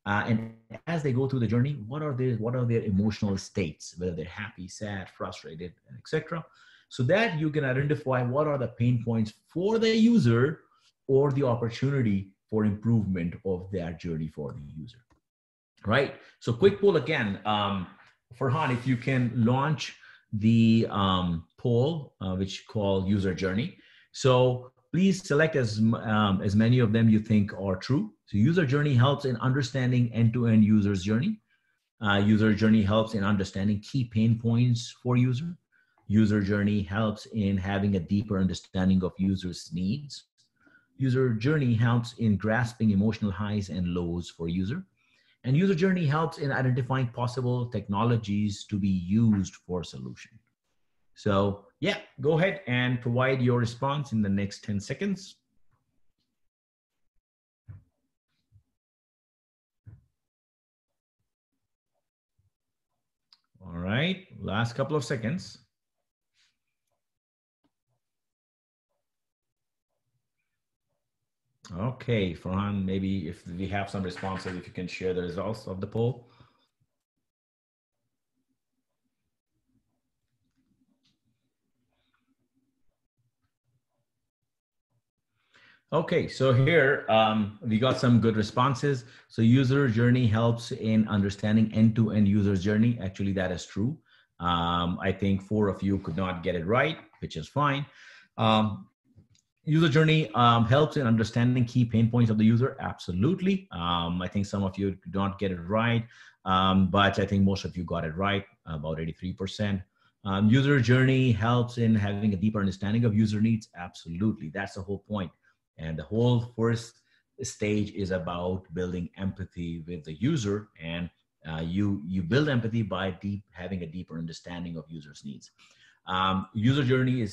And as they go through the journey, what are their emotional states, whether they're happy, sad, frustrated, etc. So that you can identify what are the pain points for the user or the opportunity for improvement of that journey for the user, right? So quick poll again, Farhan, if you can launch the poll, which called user journey. So please select as many of them you think are true. So user journey helps in understanding end-to-end user's journey. User journey helps in understanding key pain points for user. User journey helps in having a deeper understanding of user's needs. User journey helps in grasping emotional highs and lows for user. And user journey helps in identifying possible technologies to be used for solution. So yeah, go ahead and provide your response in the next 10 seconds. All right, last couple of seconds. Okay, Farhan, maybe if we have some responses, if you can share the results of the poll. Okay, so here we got some good responses. So user journey helps in understanding end-to-end user's journey. Actually, that is true. I think 4 of you could not get it right, which is fine. User journey helps in understanding key pain points of the user. Absolutely. I think some of you could not get it right, but I think most of you got it right, about 83%. User journey helps in having a deeper understanding of user needs. Absolutely. That's the whole point. And the whole first stage is about building empathy with the user. And you build empathy by having a deeper understanding of users' needs. User journey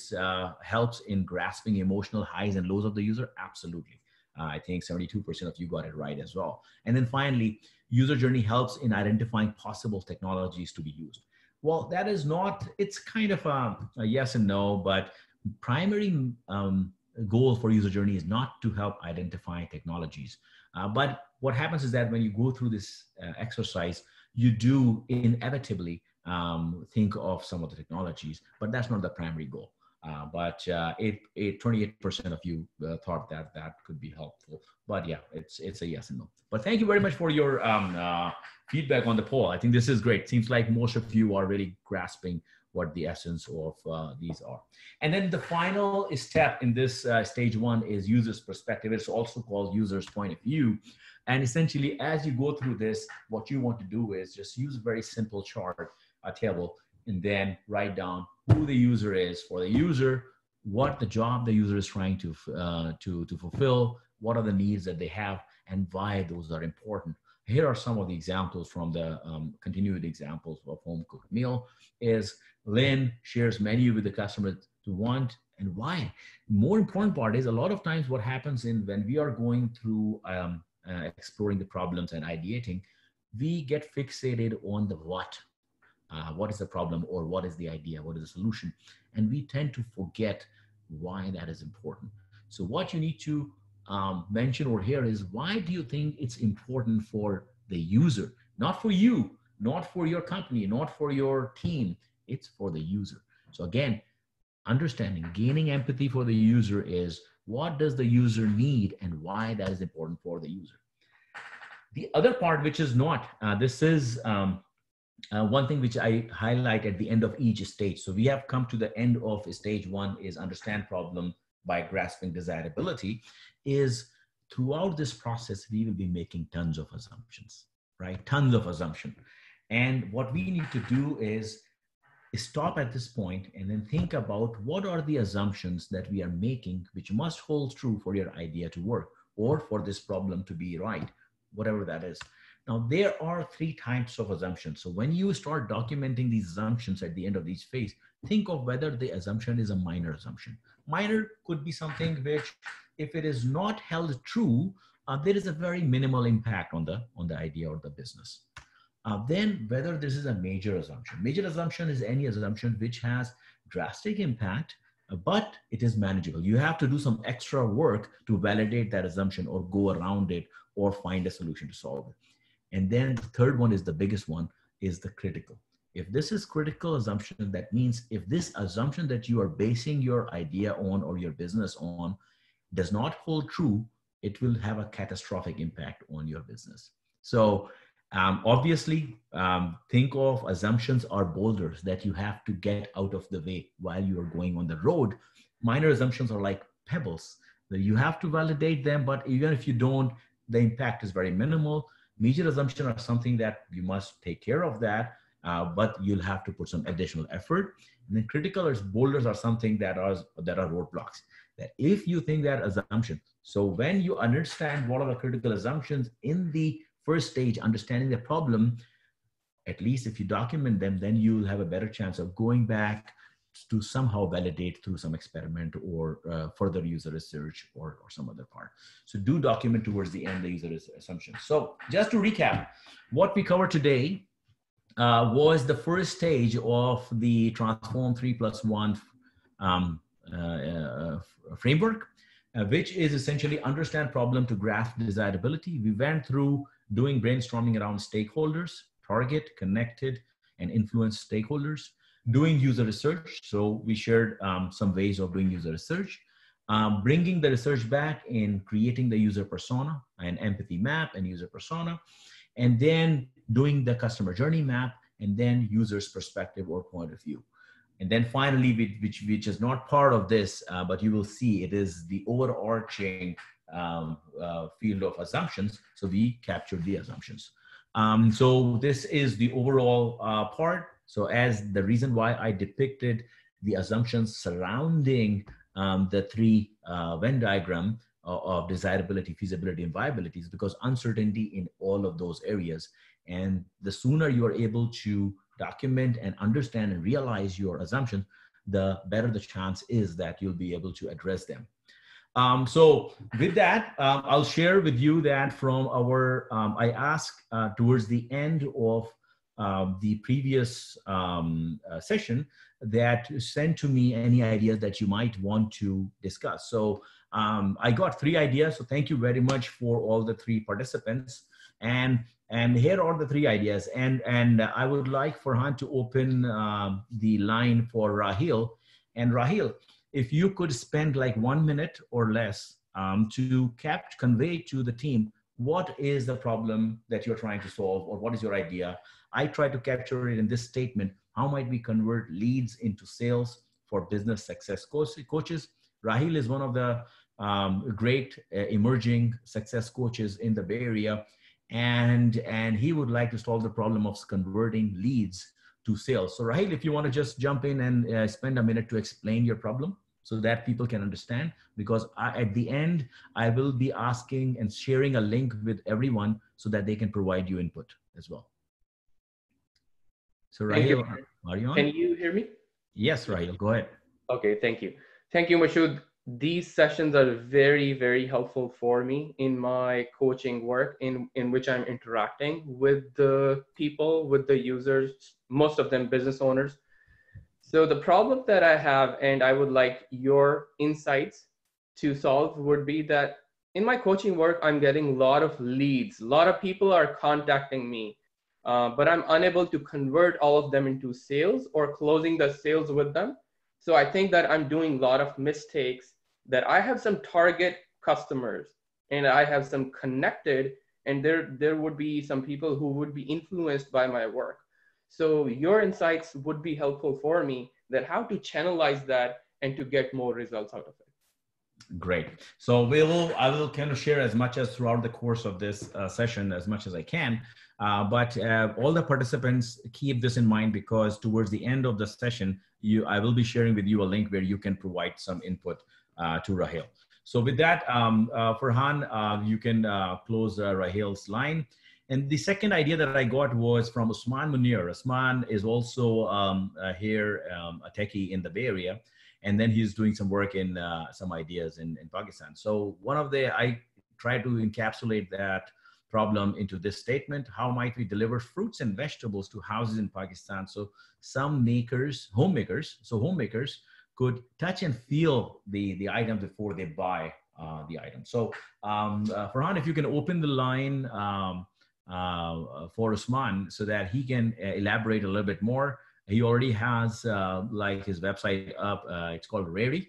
helps in grasping emotional highs and lows of the user. Absolutely. I think 72% of you got it right as well. And then finally, user journey helps in identifying possible technologies to be used. Well, that is not, it's kind of a yes and no, but primary goal for user journey is not to help identify technologies. But what happens is that when you go through this exercise, you do inevitably think of some of the technologies, but that's not the primary goal. But 28% of you thought that that could be helpful. But yeah, it's a yes and no. But thank you very much for your feedback on the poll. I think this is great. Seems like most of you are really grasping what the essence of these are. And then the final step in this stage 1 is user's perspective. It's also called user's point of view. And essentially, as you go through this, what you want to do is just use a very simple chart, a table, and then write down who the user is for the user, what the job the user is trying to fulfill, what are the needs that they have, and why those are important. Here are some of the examples from the continued examples of home cooked meal. Is Lynn shares menu with the customer to want and why. More important part is a lot of times what happens when we are going through exploring the problems and ideating, we get fixated on the what. What is the problem, or what is the idea, what is the solution, and we tend to forget why that is important. So what you need to mention or hear is, why do you think it's important for the user? Not for you, not for your company, not for your team, it's for the user. So again, understanding, gaining empathy for the user is, what does the user need and why that is important for the user. The other part, which is not, this is one thing which I highlight at the end of each stage. So we have come to the end of stage 1 is understand problem by grasping desirability. Is throughout this process, we will be making tons of assumptions, right? Tons of assumption. And what we need to do is stop at this point and then think about what are the assumptions that we are making, which must hold true for your idea to work or for this problem to be right, whatever that is. Now, there are three types of assumptions. So when you start documenting these assumptions at the end of each phase, think of whether the assumption is a minor assumption. Minor could be something which, if it is not held true, there is a very minimal impact on the idea or the business. Then whether this is a major assumption. Major assumption is any assumption which has drastic impact, but it is manageable. You have to do some extra work to validate that assumption or go around it or find a solution to solve it. And then the third one is the biggest one, is the critical. If this is critical assumption, that means if this assumption that you are basing your idea on or your business on does not hold true, it will have a catastrophic impact on your business. So obviously, think of assumptions are boulders that you have to get out of the way while you are going on the road. Minor assumptions are like pebbles that you have to validate them, but even if you don't, the impact is very minimal. Major assumptions are something that you must take care of that, but you'll have to put some additional effort. And then critical boulders are something that are roadblocks. That if you think that assumption, so when you understand what are the critical assumptions in the first stage, understanding the problem, at least if you document them, then you'll have a better chance of going back to somehow validate through some experiment or further user research or some other part. So do document towards the end the user assumptions. So just to recap, what we covered today was the first stage of the Transform 3+1 framework, which is essentially understand problem to grasp desirability. We went through doing brainstorming around stakeholders, target, connected, and influence stakeholders, doing user research. So we shared some ways of doing user research, bringing the research back in creating the user persona, an empathy map and user persona, and then doing the customer journey map, and then user's perspective or point of view. And then finally, which is not part of this, but you will see it is the overarching field of assumptions. So we captured the assumptions. So this is the overall part. So as the reason why I depicted the assumptions surrounding the three Venn diagram of desirability, feasibility, and viability is because uncertainty in all of those areas. And the sooner you are able to document and understand and realize your assumption, the better the chance is that you'll be able to address them. So with that, I'll share with you that from our, I asked towards the end of the previous session that send to me any ideas that you might want to discuss. So I got 3 ideas. So thank you very much for all the 3 participants. And here are the 3 ideas. And I would like Farhan to open the line for Rahil. And Rahil, if you could spend like 1 minute or less to convey to the team, what is the problem that you're trying to solve, or what is your idea? I try to capture it in this statement. How might we convert leads into sales for business success coaches? Rahil is one of the great emerging success coaches in the Bay Area. And he would like to solve the problem of converting leads to sales. So Rahil, if you want to just jump in and spend a minute to explain your problem so that people can understand, because at the end, I will be asking and sharing a link with everyone so that they can provide you input as well. So Rahil, are you on? Can you hear me? Yes, Rahil, go ahead. Okay, thank you. Thank you, Mashood. These sessions are very, very helpful for me in my coaching work in which I'm interacting with the people, with the users, most of them business owners. So the problem that I have, and I would like your insights to solve, would be that in my coaching work, I'm getting a lot of leads. A lot of people are contacting me, but I'm unable to convert all of them into sales or closing the sales with them. So I think that I'm doing a lot of mistakes, that I have some target customers and I have some connected, and there would be some people who would be influenced by my work. So your insights would be helpful for me, that how to channelize that and to get more results out of it. Great. So I will kind of share as much as throughout the course of this session, as much as I can. But all the participants keep this in mind, because towards the end of the session, I will be sharing with you a link where you can provide some input to Rahil. So with that, Farhan, you can close Rahil's line. And the second idea that I got was from Usman Munir. Usman is also here, a techie in the Bay Area. And then he's doing some work in some ideas in Pakistan. So I try to encapsulate that problem into this statement: how might we deliver fruits and vegetables to houses in Pakistan? So some homemakers could touch and feel the item before they buy the item. So Farhan, if you can open the line for Usman so that he can elaborate a little bit more. He already has like his website up. It's called Reri.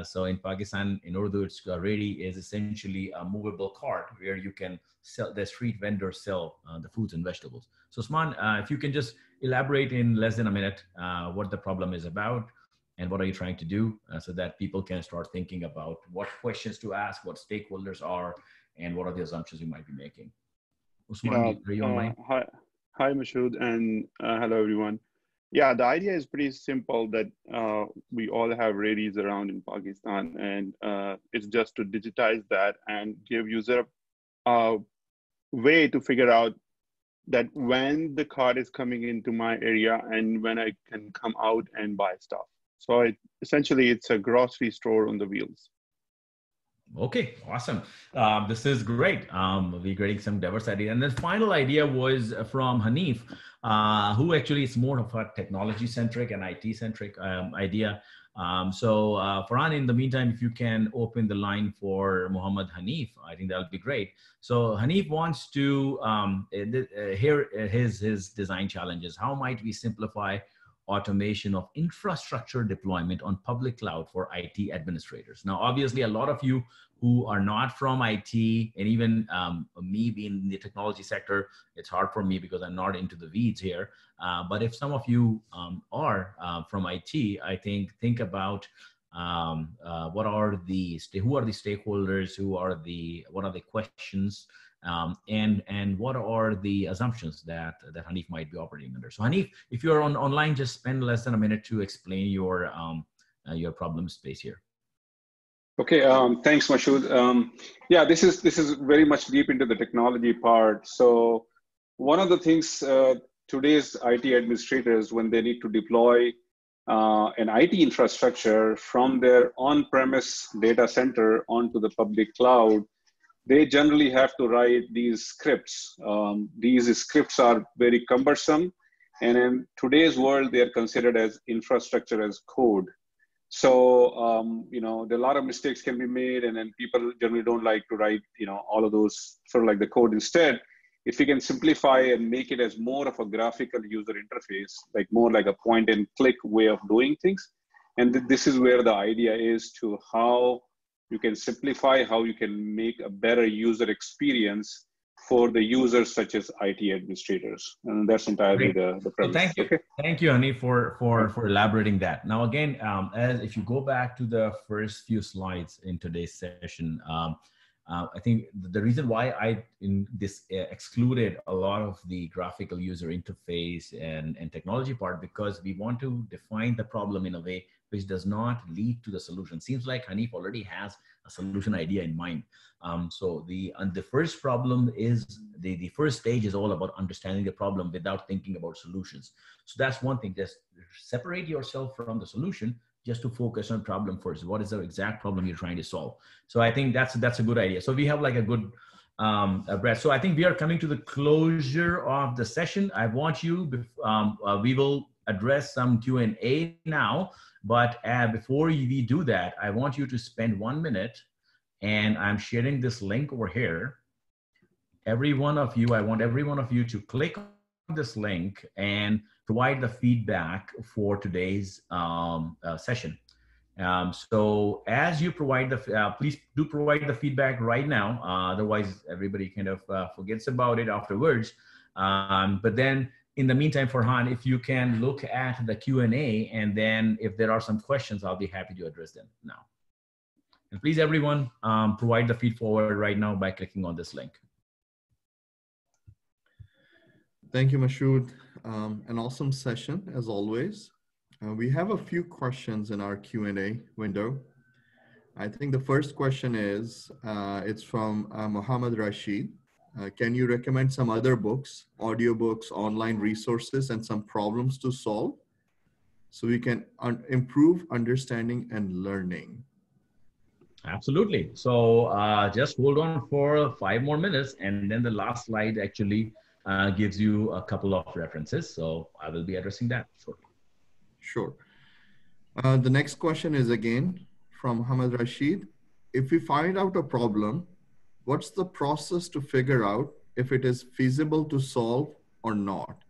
So in Pakistan, in Urdu, it's Reri is essentially a movable cart where you can sell, the street vendors sell the fruits and vegetables. So Usman, if you can just elaborate in less than a minute what the problem is about and what are you trying to do so that people can start thinking about what questions to ask, what stakeholders are, and what are the assumptions you might be making. Usman, are you online? Hi, Mashood, and hello, everyone. Yeah, the idea is pretty simple that we all have Redis around in Pakistan, and it's just to digitize that and give user a way to figure out that when the card is coming into my area and when I can come out and buy stuff. So essentially, it's a grocery store on the wheels. Okay, awesome. This is great. We're getting some diverse ideas. And the final idea was from Hanif, who actually is more of a technology-centric and IT-centric idea. So Farhan, in the meantime, if you can open the line for Muhammad Hanif, I think that would be great. So Hanif wants to hear his design challenges. How might we simplify automation of infrastructure deployment on public cloud for IT administrators? Now, obviously, a lot of you who are not from IT, and even me being in the technology sector, it's hard for me because I'm not into the weeds here. But if some of you are from IT, I think about who are the stakeholders, what are the questions, and what are the assumptions that Hanif might be operating under. So Hanif, if you're online, just spend less than a minute to explain your problem space here. Okay, thanks, Mashood. Yeah, this is very much deep into the technology part. So one of the things today's IT administrators, when they need to deploy an IT infrastructure from their on-premise data center onto the public cloud, they generally have to write these scripts. These scripts are very cumbersome, and in today's world, they are considered as infrastructure as code. So, there are a lot of mistakes can be made, and then people generally don't like to write, all of those sort of like the code. Instead, if we can simplify and make it as more of a graphical user interface, like more like a point and click way of doing things. And this is where the idea is to how you can simplify, how you can make a better user experience for the users such as IT administrators. And that's entirely the premise. So thank you. Okay. Thank you, Hanif, for elaborating that. Now, again, as if you go back to the first few slides in today's session, I think the reason why I excluded a lot of the graphical user interface and technology part, because we want to define the problem in a way which does not lead to the solution. Seems like Hanif already has a solution idea in mind. So the first problem is the first stage is all about understanding the problem without thinking about solutions. So that's one thing. Just separate yourself from the solution, just to focus on problem first. What is the exact problem you're trying to solve? So I think that's a good idea. So we have like a good breadth. So I think we are coming to the closure of the session. I want you, we will address some Q&A now, but before we do that, I want you to spend 1 minute, and I'm sharing this link over here. I want every one of you to click on this link and provide the feedback for today's session. So as you provide please do provide the feedback right now. Otherwise, everybody kind of forgets about it afterwards. But then in the meantime, Farhan, if you can look at the Q&A, and then if there are some questions, I'll be happy to address them now. And please, everyone, provide the feed forward right now by clicking on this link. Thank you, Mashood. An awesome session, as always. We have a few questions in our Q&A window. I think the first question is, it's from Mohammed Rashid. Can you recommend some other books, audiobooks, online resources, and some problems to solve so we can improve understanding and learning? Absolutely. So just hold on for 5 more minutes, and then the last slide actually gives you a couple of references. So I will be addressing that shortly. Sure. The next question is again from Hamad Rashid. If we find out a problem, what's the process to figure out if it is feasible to solve or not?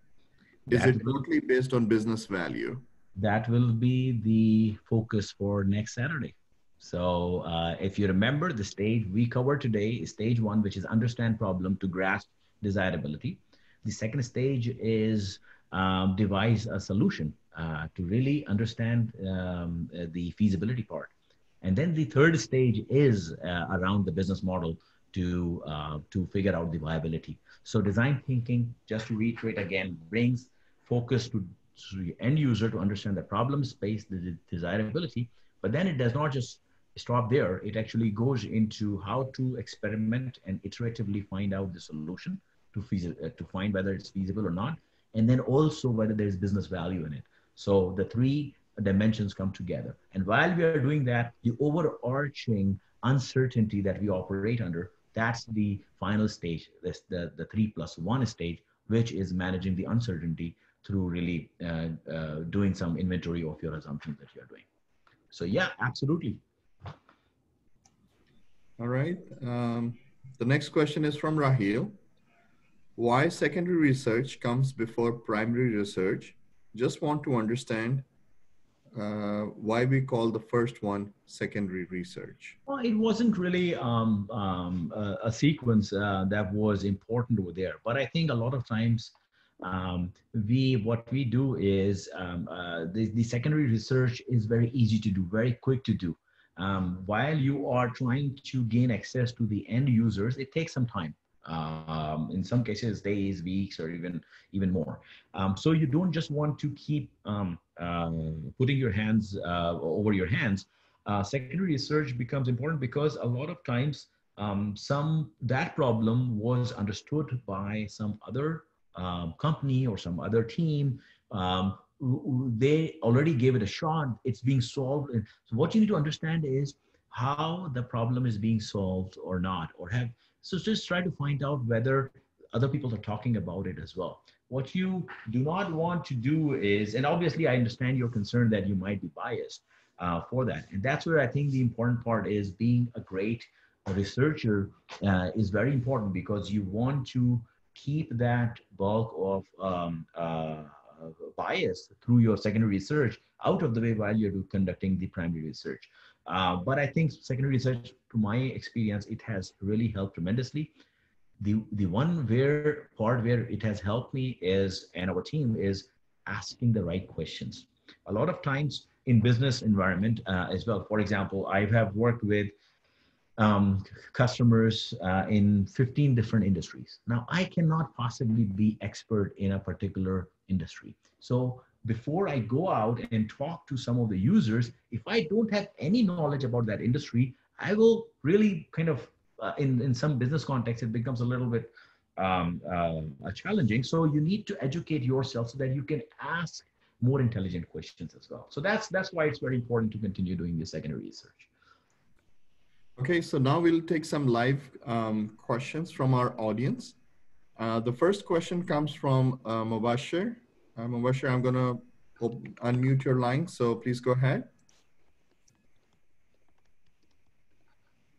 Is That it will, totally based on business value? that will be the focus for next Saturday. So if you remember, the stage we covered today is stage one, which is understand problem to grasp desirability. The second stage is devise a solution to really understand the feasibility part. And then the third stage is around the business model to figure out the viability. So design thinking, just to reiterate again, brings focus to the end user to understand the problem space, the desirability, but then it does not just stop there. It actually goes into how to experiment and iteratively find out the solution to find whether it's feasible or not, and then also whether there's business value in it. So the three dimensions come together. And while we are doing that, the overarching uncertainty that we operate under, that's the final stage, the 3+1 stage, which is managing the uncertainty through really doing some inventory of your assumptions that you're doing. So yeah, absolutely. All right. The next question is from Rahil. Why secondary research comes before primary research? Just want to understand why we call the first one secondary research. Well, it wasn't really a sequence that was important over there, but I think a lot of times what we do is the secondary research is very easy to do, very quick to do. While you are trying to gain access to the end users, it takes some time. In some cases, days, weeks, or even more. So you don't just want to keep putting your hands over your hands. Secondary research becomes important because a lot of times that problem was understood by some other company or some other team. They already gave it a shot. It's being solved. And so what you need to understand is how the problem is being solved or not, so just try to find out whether other people are talking about it as well. What you do not want to do is, and obviously I understand your concern that you might be biased for that. And that's where I think the important part is being a great researcher is very important, because you want to keep that bulk of bias through your secondary research out of the way while you're conducting the primary research. But I think secondary research, to my experience, it has really helped tremendously. The one part where it has helped me is, and our team is, asking the right questions. A lot of times in business environment as well. For example, I have worked with customers in 15 different industries. Now, I cannot possibly be expert in a particular industry. So before I go out and talk to some of the users, if I don't have any knowledge about that industry, I will really kind of, in some business context, it becomes a little bit challenging. So you need to educate yourself so that you can ask more intelligent questions as well. So that's why it's very important to continue doing the secondary research. Okay, so now we'll take some live questions from our audience. The first question comes from Mubashir. Mubashir, I'm gonna unmute your line, so please go ahead.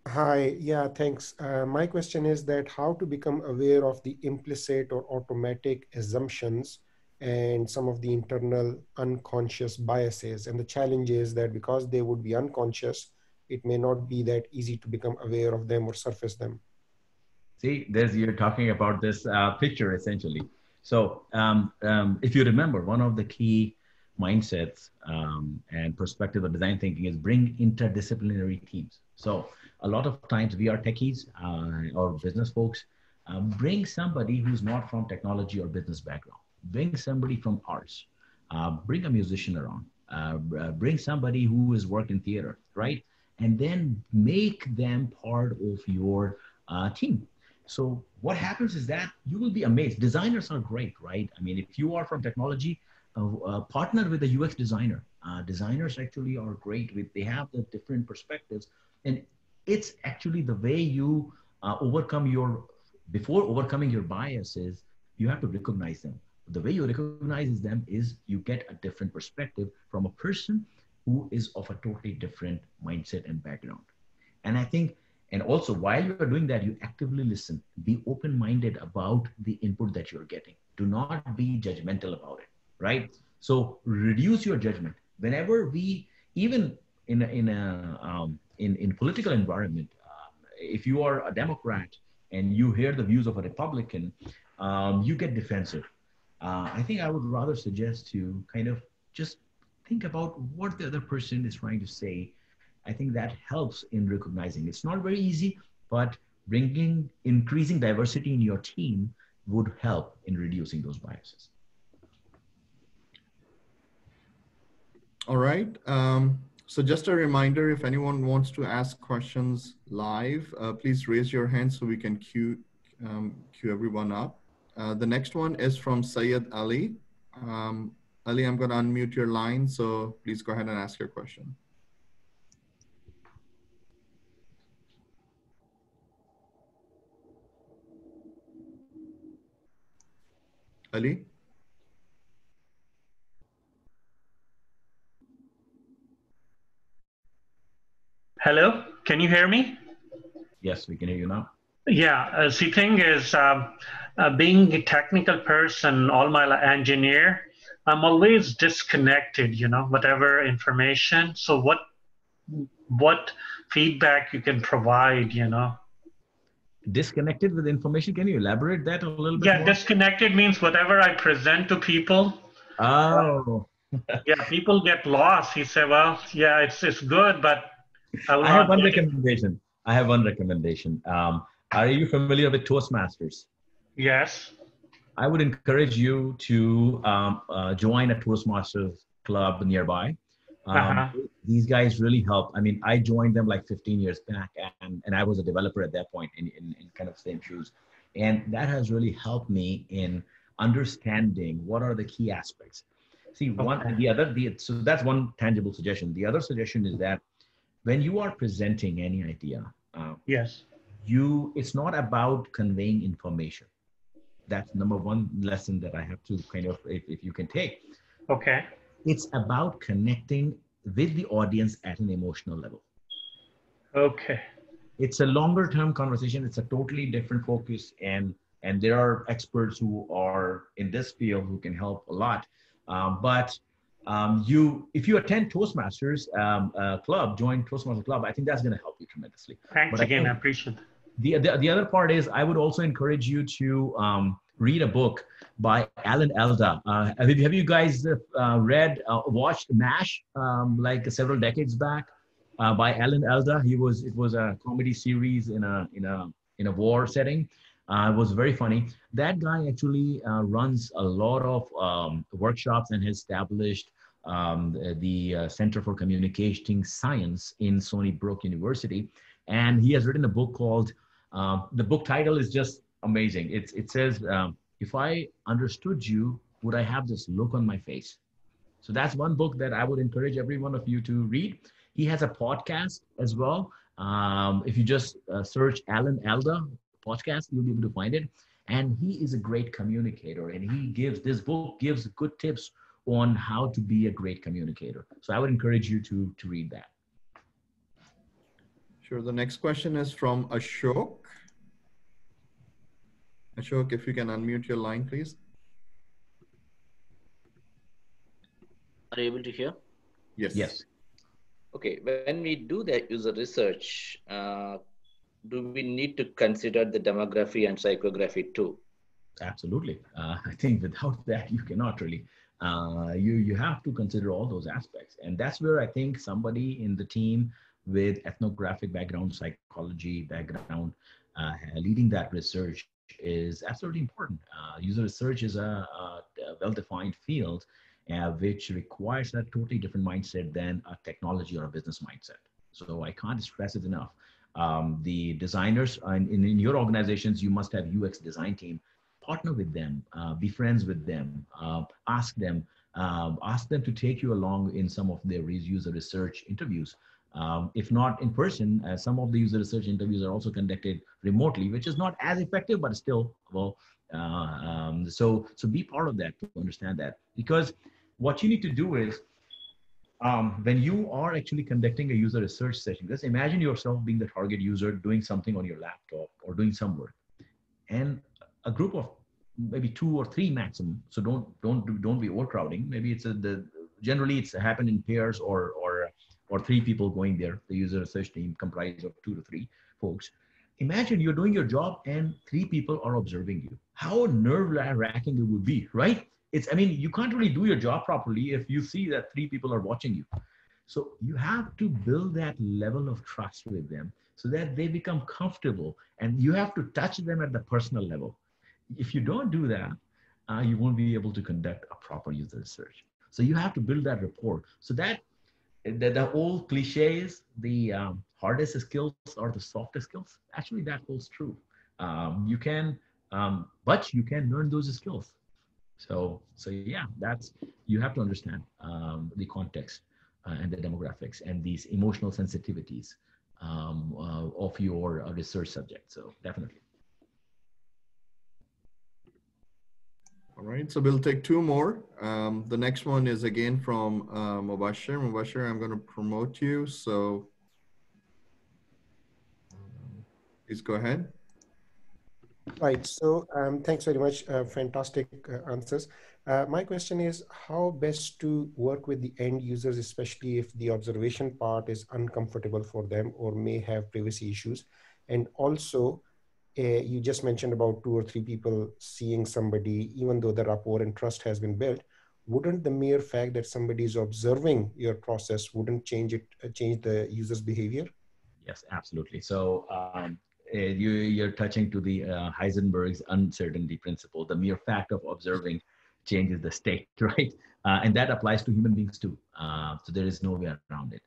Hi, yeah, thanks. My question is that how to become aware of the implicit or automatic assumptions and some of the internal unconscious biases. And the challenge is that because they would be unconscious, it may not be that easy to become aware of them or surface them. See, you're talking about this picture essentially. So if you remember, one of the key mindsets and perspective of design thinking is bring interdisciplinary teams. So a lot of times we are techies or business folks, bring somebody who's not from technology or business background, bring somebody from arts, bring a musician around, bring somebody who has worked in theater, right? And then make them part of your team. So what happens is that you will be amazed. Designers are great, right? I mean, if you are from technology, partner with a UX designer. Designers actually are great with, they have the different perspectives. And it's actually the way you overcome your, before overcoming your biases, you have to recognize them. The way you recognize them is you get a different perspective from a person who is of a totally different mindset and background. And I think, and also while you're doing that, you actively listen, be open-minded about the input that you're getting. Do not be judgmental about it, right? So reduce your judgment. Whenever we, even in political environment, if you are a Democrat and you hear the views of a Republican, you get defensive. I think I would rather suggest to kind of just think about what the other person is trying to say. I think that helps in recognizing. It's not very easy, but increasing diversity in your team would help in reducing those biases. All right. So just a reminder, if anyone wants to ask questions live, please raise your hand so we can queue everyone up. The next one is from Syed Ali. Ali, I'm going to unmute your line, so please go ahead and ask your question. Ali? Hello, can you hear me? Yes, we can hear you now. Yeah, the thing is, being a technical person, all my engineer, I'm always disconnected, you know, whatever information. So what feedback you can provide, you know? Disconnected with information. Can you elaborate that a little bit more? Yeah, disconnected means whatever I present to people. Oh. Yeah, people get lost. He said, well, yeah, it's good, but I have one recommendation. I have one recommendation. Are you familiar with Toastmasters? Yes. I would encourage you to join a Toastmasters club nearby. These guys really help. I mean, I joined them like 15 years back, and I was a developer at that point in kind of same shoes. And that has really helped me in understanding what are the key aspects. See, so that's one tangible suggestion. The other suggestion is that when you are presenting any idea, yes, it's not about conveying information. That's number one lesson that I have to kind of, if you can take. Okay. It's about connecting with the audience at an emotional level. Okay. It's a longer term conversation. It's a totally different focus. And there are experts who are in this field who can help a lot. If you attend Toastmasters club, join Toastmasters club, I think that's going to help you tremendously. Thanks again. I appreciate it. The other part is I would also encourage you to read a book by Alan Alda. Have you guys watched MASH like several decades back by Alan Alda? It was a comedy series in a war setting. It was very funny. That guy actually runs a lot of workshops and has established the Center for Communicating Science in Stony Brook University. And he has written a book called, the book title is just amazing. It says, if I understood you, would I have this look on my face? So that's one book that I would encourage every one of you to read. He has a podcast as well. If you just search Alan Alda podcast, you'll be able to find it. And he is a great communicator, and this book gives good tips on how to be a great communicator. So I would encourage you to read that. Sure. The next question is from Ashok. Ashok, if you can unmute your line, please. Are you able to hear? Yes. Yes. Okay. When we do that user research, do we need to consider the demography and psychography too? Absolutely. I think without that, you cannot really. You have to consider all those aspects. And that's where I think somebody in the team with ethnographic background, psychology background, leading that research is absolutely important. User research is a well-defined field which requires a totally different mindset than a technology or a business mindset. So I can't stress it enough. The designers in your organizations, you must have UX design team. Partner with them, be friends with them, ask them to take you along in some of their user research interviews. If not in person, some of the user research interviews are also conducted remotely, which is not as effective, but still, well, so be part of that to understand that. Because what you need to do is, when you are actually conducting a user research session, just imagine yourself being the target user doing something on your laptop or doing some work, and a group of maybe 2 or 3 maximum. So don't be overcrowding. Maybe generally it's happened in pairs or 3 people going there. The user research team comprised of 2 to 3 folks. Imagine you're doing your job and 3 people are observing you. How nerve-wracking it would be, right? I mean, you can't really do your job properly if you see that 3 people are watching you. So you have to build that level of trust with them so that they become comfortable, and you have to touch them at the personal level. If you don't do that, you won't be able to conduct a proper user research. So you have to build that rapport. So that the old cliche is the hardest skills are the softest skills. Actually, that holds true. But you can learn those skills. So yeah, you have to understand the context and the demographics and these emotional sensitivities of your research subject. So definitely. All right, so we'll take 2 more. The next one is again from Mubashir. Mubashir, I'm going to promote you, so please go ahead. Right, so thanks very much, fantastic answers. My question is how best to work with the end users, especially if the observation part is uncomfortable for them or may have privacy issues. And also, you just mentioned about 2 or 3 people seeing somebody, even though the rapport and trust has been built, wouldn't the mere fact that somebody is observing your process wouldn't change the user's behavior? Yes, absolutely. So you're touching to the Heisenberg's uncertainty principle. The mere fact of observing changes the state, right? And that applies to human beings too. So there is no way around it.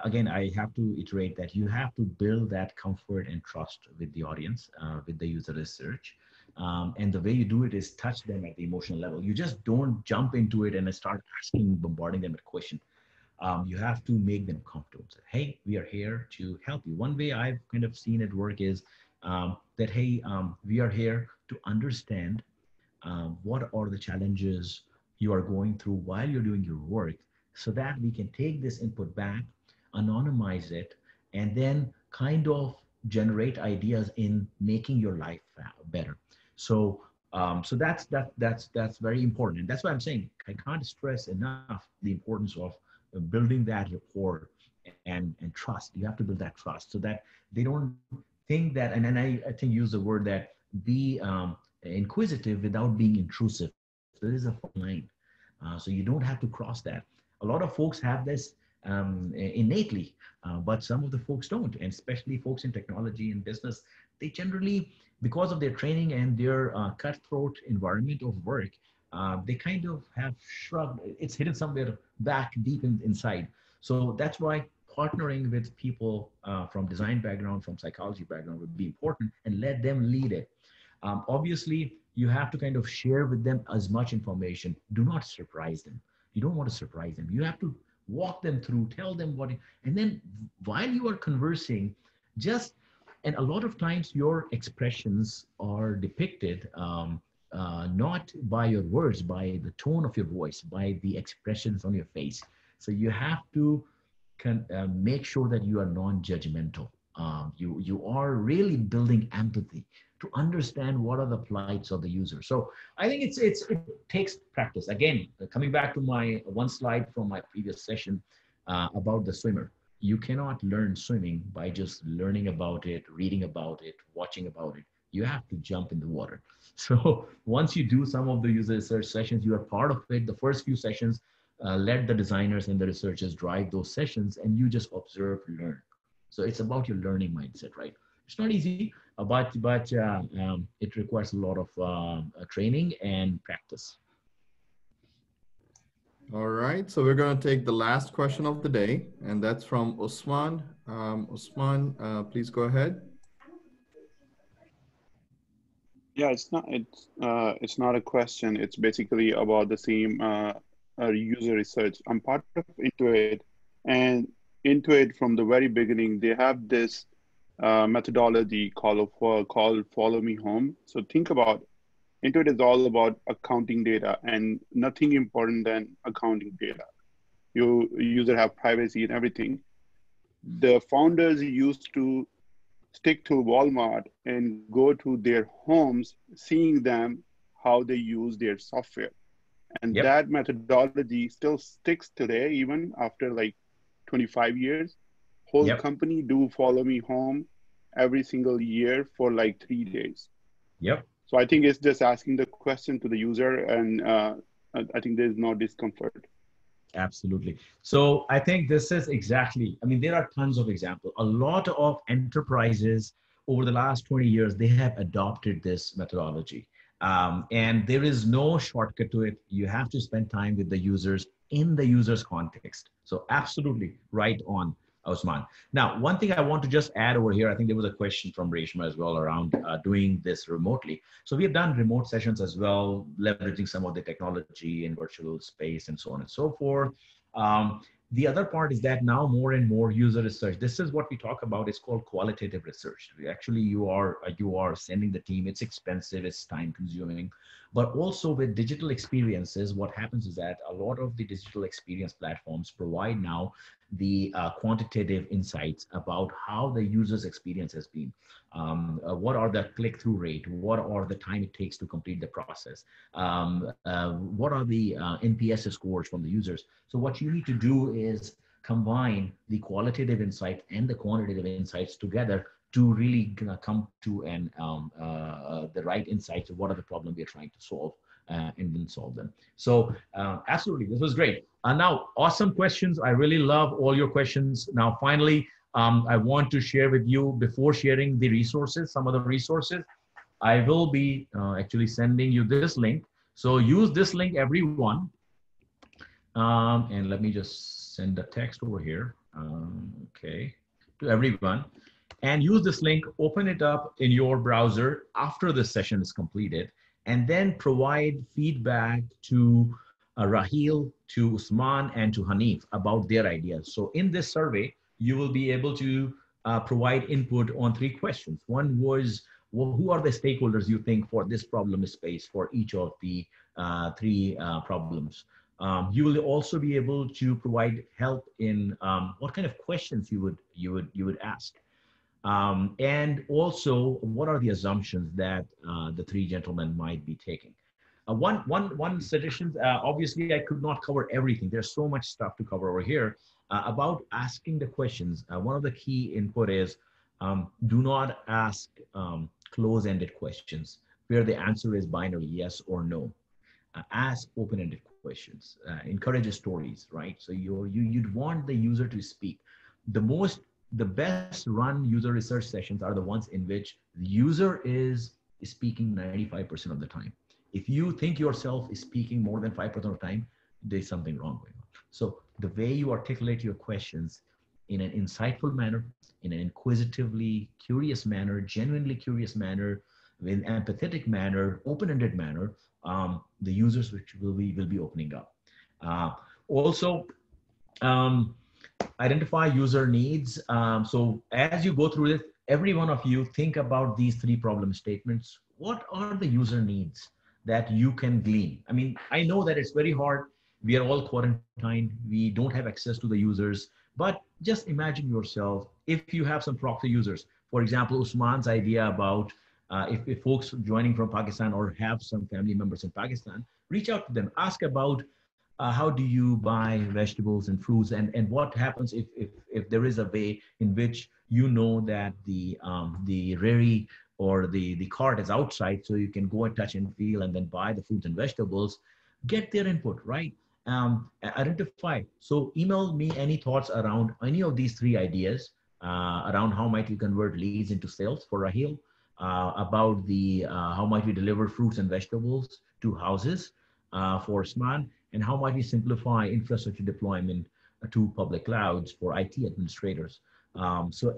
Again, I have to iterate that you have to build that comfort and trust with the audience, with the user research. And the way you do it is touch them at the emotional level. You just don't jump into it and start bombarding them with questions. You have to make them comfortable. Say, hey, we are here to help you. One way I've kind of seen it work is that, hey, we are here to understand what are the challenges you are going through while you're doing your work, so that we can take this input back, anonymize it, and then kind of generate ideas in making your life better. So that's very important, and that's why I'm saying I can't stress enough the importance of building that rapport and trust. You have to build that trust so that they don't think that, and then I think use the word that be inquisitive without being intrusive. So there is a fine line. So you don't have to cross that. A lot of folks have this innately, but some of the folks don't, and especially folks in technology and business, they generally, because of their training and their cutthroat environment of work, they kind of have shrugged, it's hidden somewhere back deep inside. So that's why partnering with people from design background, from psychology background would be important, and let them lead it. Obviously, you have to kind of share with them as much information. Do not surprise them. You don't want to surprise them. You have to walk them through, tell them what, and then while you are conversing, and a lot of times your expressions are depicted not by your words, by the tone of your voice, by the expressions on your face. So you have to make sure that you are non-judgmental. You are really building empathy to understand what are the plights of the user. So I think it takes practice. Again, coming back to my one slide from my previous session about the swimmer. You cannot learn swimming by just learning about it, reading about it, watching about it. You have to jump in the water. So once you do some of the user research sessions, you are part of it. The first few sessions, let the designers and the researchers drive those sessions, and you just observe, learn. So it's about your learning mindset, right? It's not easy, but it requires a lot of training and practice. All right, so we're going to take the last question of the day, and that's from Usman. Usman, please go ahead. Yeah, it's not a question. It's basically about the same user research. I'm part of Intuit, and Intuit from the very beginning they have this methodology called Follow Me Home. So think about Intuit is all about accounting data, and nothing important than accounting data. You user have privacy and everything. The founders used to stick to Walmart and go to their homes, seeing them how they use their software. And Yep. that methodology still sticks today, even after like 25 years. Whole Yep. company do Follow Me Home every single year for like 3 days. Yep. So I think it's just asking the question to the user, and I think there's no discomfort. Absolutely. So I think this is exactly, I mean, there are tons of examples. A lot of enterprises over the last 20 years, they have adopted this methodology. And there is no shortcut to it. You have to spend time with the users in the user's context. So absolutely right on, Osman. Now, one thing I want to just add over here, I think there was a question from Reshma as well around doing this remotely. So we have done remote sessions as well, leveraging some of the technology in virtual space and so on and so forth. The other part is that now more and more user research. This is what we talk about. It's called qualitative research. Actually, you are sending the team. It's expensive. It's time consuming. But also with digital experiences, what happens is that a lot of the digital experience platforms provide now the quantitative insights about how the user's experience has been. What are the click-through rate? What are the time it takes to complete the process? What are the NPS scores from the users? So what you need to do is combine the qualitative insight and the quantitative insights together to really come to the right insights of what are the problems we are trying to solve and then solve them. So absolutely, this was great. Now, awesome questions. I really love all your questions. Now, finally, I want to share with you, before sharing the resources, some of the resources, I will be actually sending you this link. So use this link, everyone. And let me just send a text over here, okay, to everyone. And use this link, open it up in your browser after the session is completed, and then provide feedback to Raheel, to Usman, and to Hanif about their ideas. So in this survey, you will be able to provide input on 3 questions. One was, well, who are the stakeholders you think for this problem space for each of the 3 problems? You will also be able to provide help in what kind of questions you would ask. And also, what are the assumptions that the 3 gentlemen might be taking? One suggestion, obviously I could not cover everything. There's so much stuff to cover over here about asking the questions. One of the key input is do not ask close-ended questions where the answer is binary, yes or no. Ask open-ended questions, encourage stories, right? So you'd want the user to speak. The best run user research sessions are the ones in which the user is speaking 95% of the time. If you think yourself is speaking more than 5% of the time, there's something wrong going on. So the way you articulate your questions in an insightful manner, in an inquisitively curious manner, genuinely curious manner, in an empathetic manner, open-ended manner, the users which will be opening up. Also, identify user needs. So as you go through this, every one of you think about these 3 problem statements. What are the user needs that you can glean? I mean, I know that it's very hard. We are all quarantined. We don't have access to the users, but just imagine yourself if you have some proxy users. For example, Usman's idea about if folks joining from Pakistan or have some family members in Pakistan, reach out to them, ask about how do you buy vegetables and fruits, and what happens if there is a way in which you know that the rary or the cart is outside, so you can go and touch and feel and then buy the fruits and vegetables. Get their input, right? Identify. So email me any thoughts around any of these 3 ideas around how might we convert leads into sales for Raheel, about the how might we deliver fruits and vegetables to houses for Usman, and how might we simplify infrastructure deployment to public clouds for IT administrators. So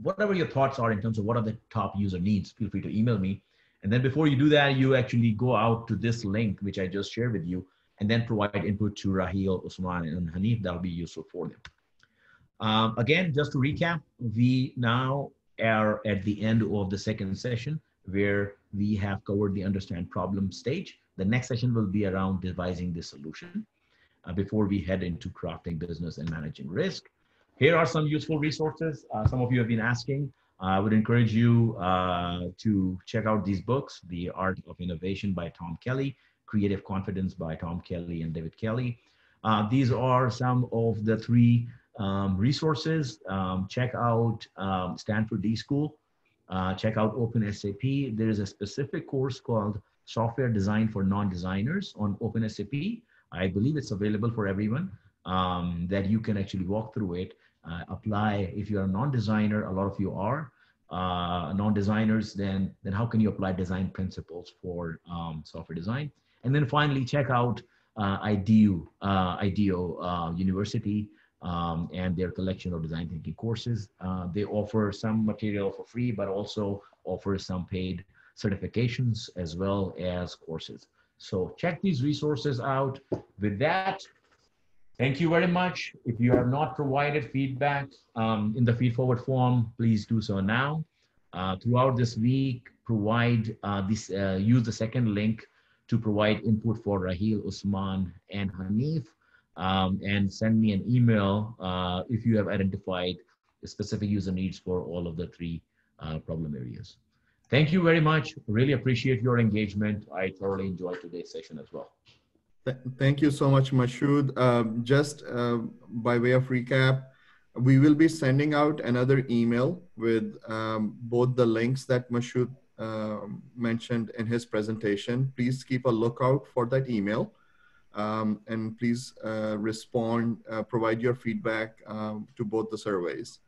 whatever your thoughts are in terms of what are the top user needs, feel free to email me. And then before you do that, you actually go out to this link, which I just shared with you, and then provide input to Raheel, Usman, and Hanif. That'll be useful for them. Again, just to recap, we now are at the end of the second session where we have covered the understand problem stage. The next session will be around devising the solution before we head into crafting business and managing risk. Here are some useful resources. Some of you have been asking. I would encourage you to check out these books, The Art of Innovation by Tom Kelly, Creative Confidence by Tom Kelly and David Kelly. These are some of the three resources. Check out Stanford D-School. Check out OpenSAP. There is a specific course called Software Design for Non-Designers on OpenSAP. I believe it's available for everyone, that you can actually walk through it, apply. If you're a non-designer, a lot of you are non-designers, then how can you apply design principles for software design? And then finally, check out IDEO University and their collection of design thinking courses. They offer some material for free, but also offer some paid certifications as well as courses. So check these resources out. With that, thank you very much. If you have not provided feedback in the feedforward form, please do so now. Throughout this week, use the second link to provide input for Raheel, Usman, and Hanif, and send me an email if you have identified specific user needs for all of the three problem areas. Thank you very much. Really appreciate your engagement. I thoroughly enjoyed today's session as well. Thank you so much, Mashood. Just by way of recap, we will be sending out another email with both the links that Mashood mentioned in his presentation. Please keep a lookout for that email. And please respond, provide your feedback to both the surveys.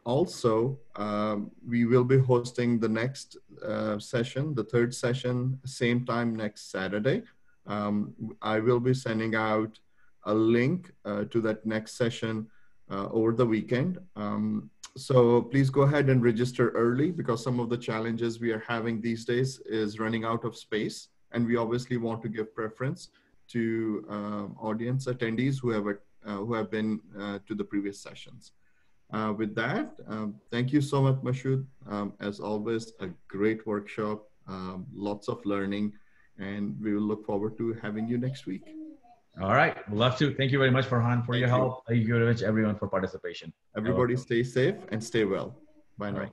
Also, we will be hosting the next session, the third session, same time next Saturday. I will be sending out a link to that next session over the weekend. So please go ahead and register early, because some of the challenges we are having these days is running out of space. And we obviously want to give preference to audience attendees who have been to the previous sessions. With that, thank you so much, Mashood. As always, a great workshop, lots of learning, and we will look forward to having you next week. All right, we'd love to. Thank you very much, Farhan, for your help. Thank you very much, everyone, for participation. Everybody stay safe and stay well. Bye now.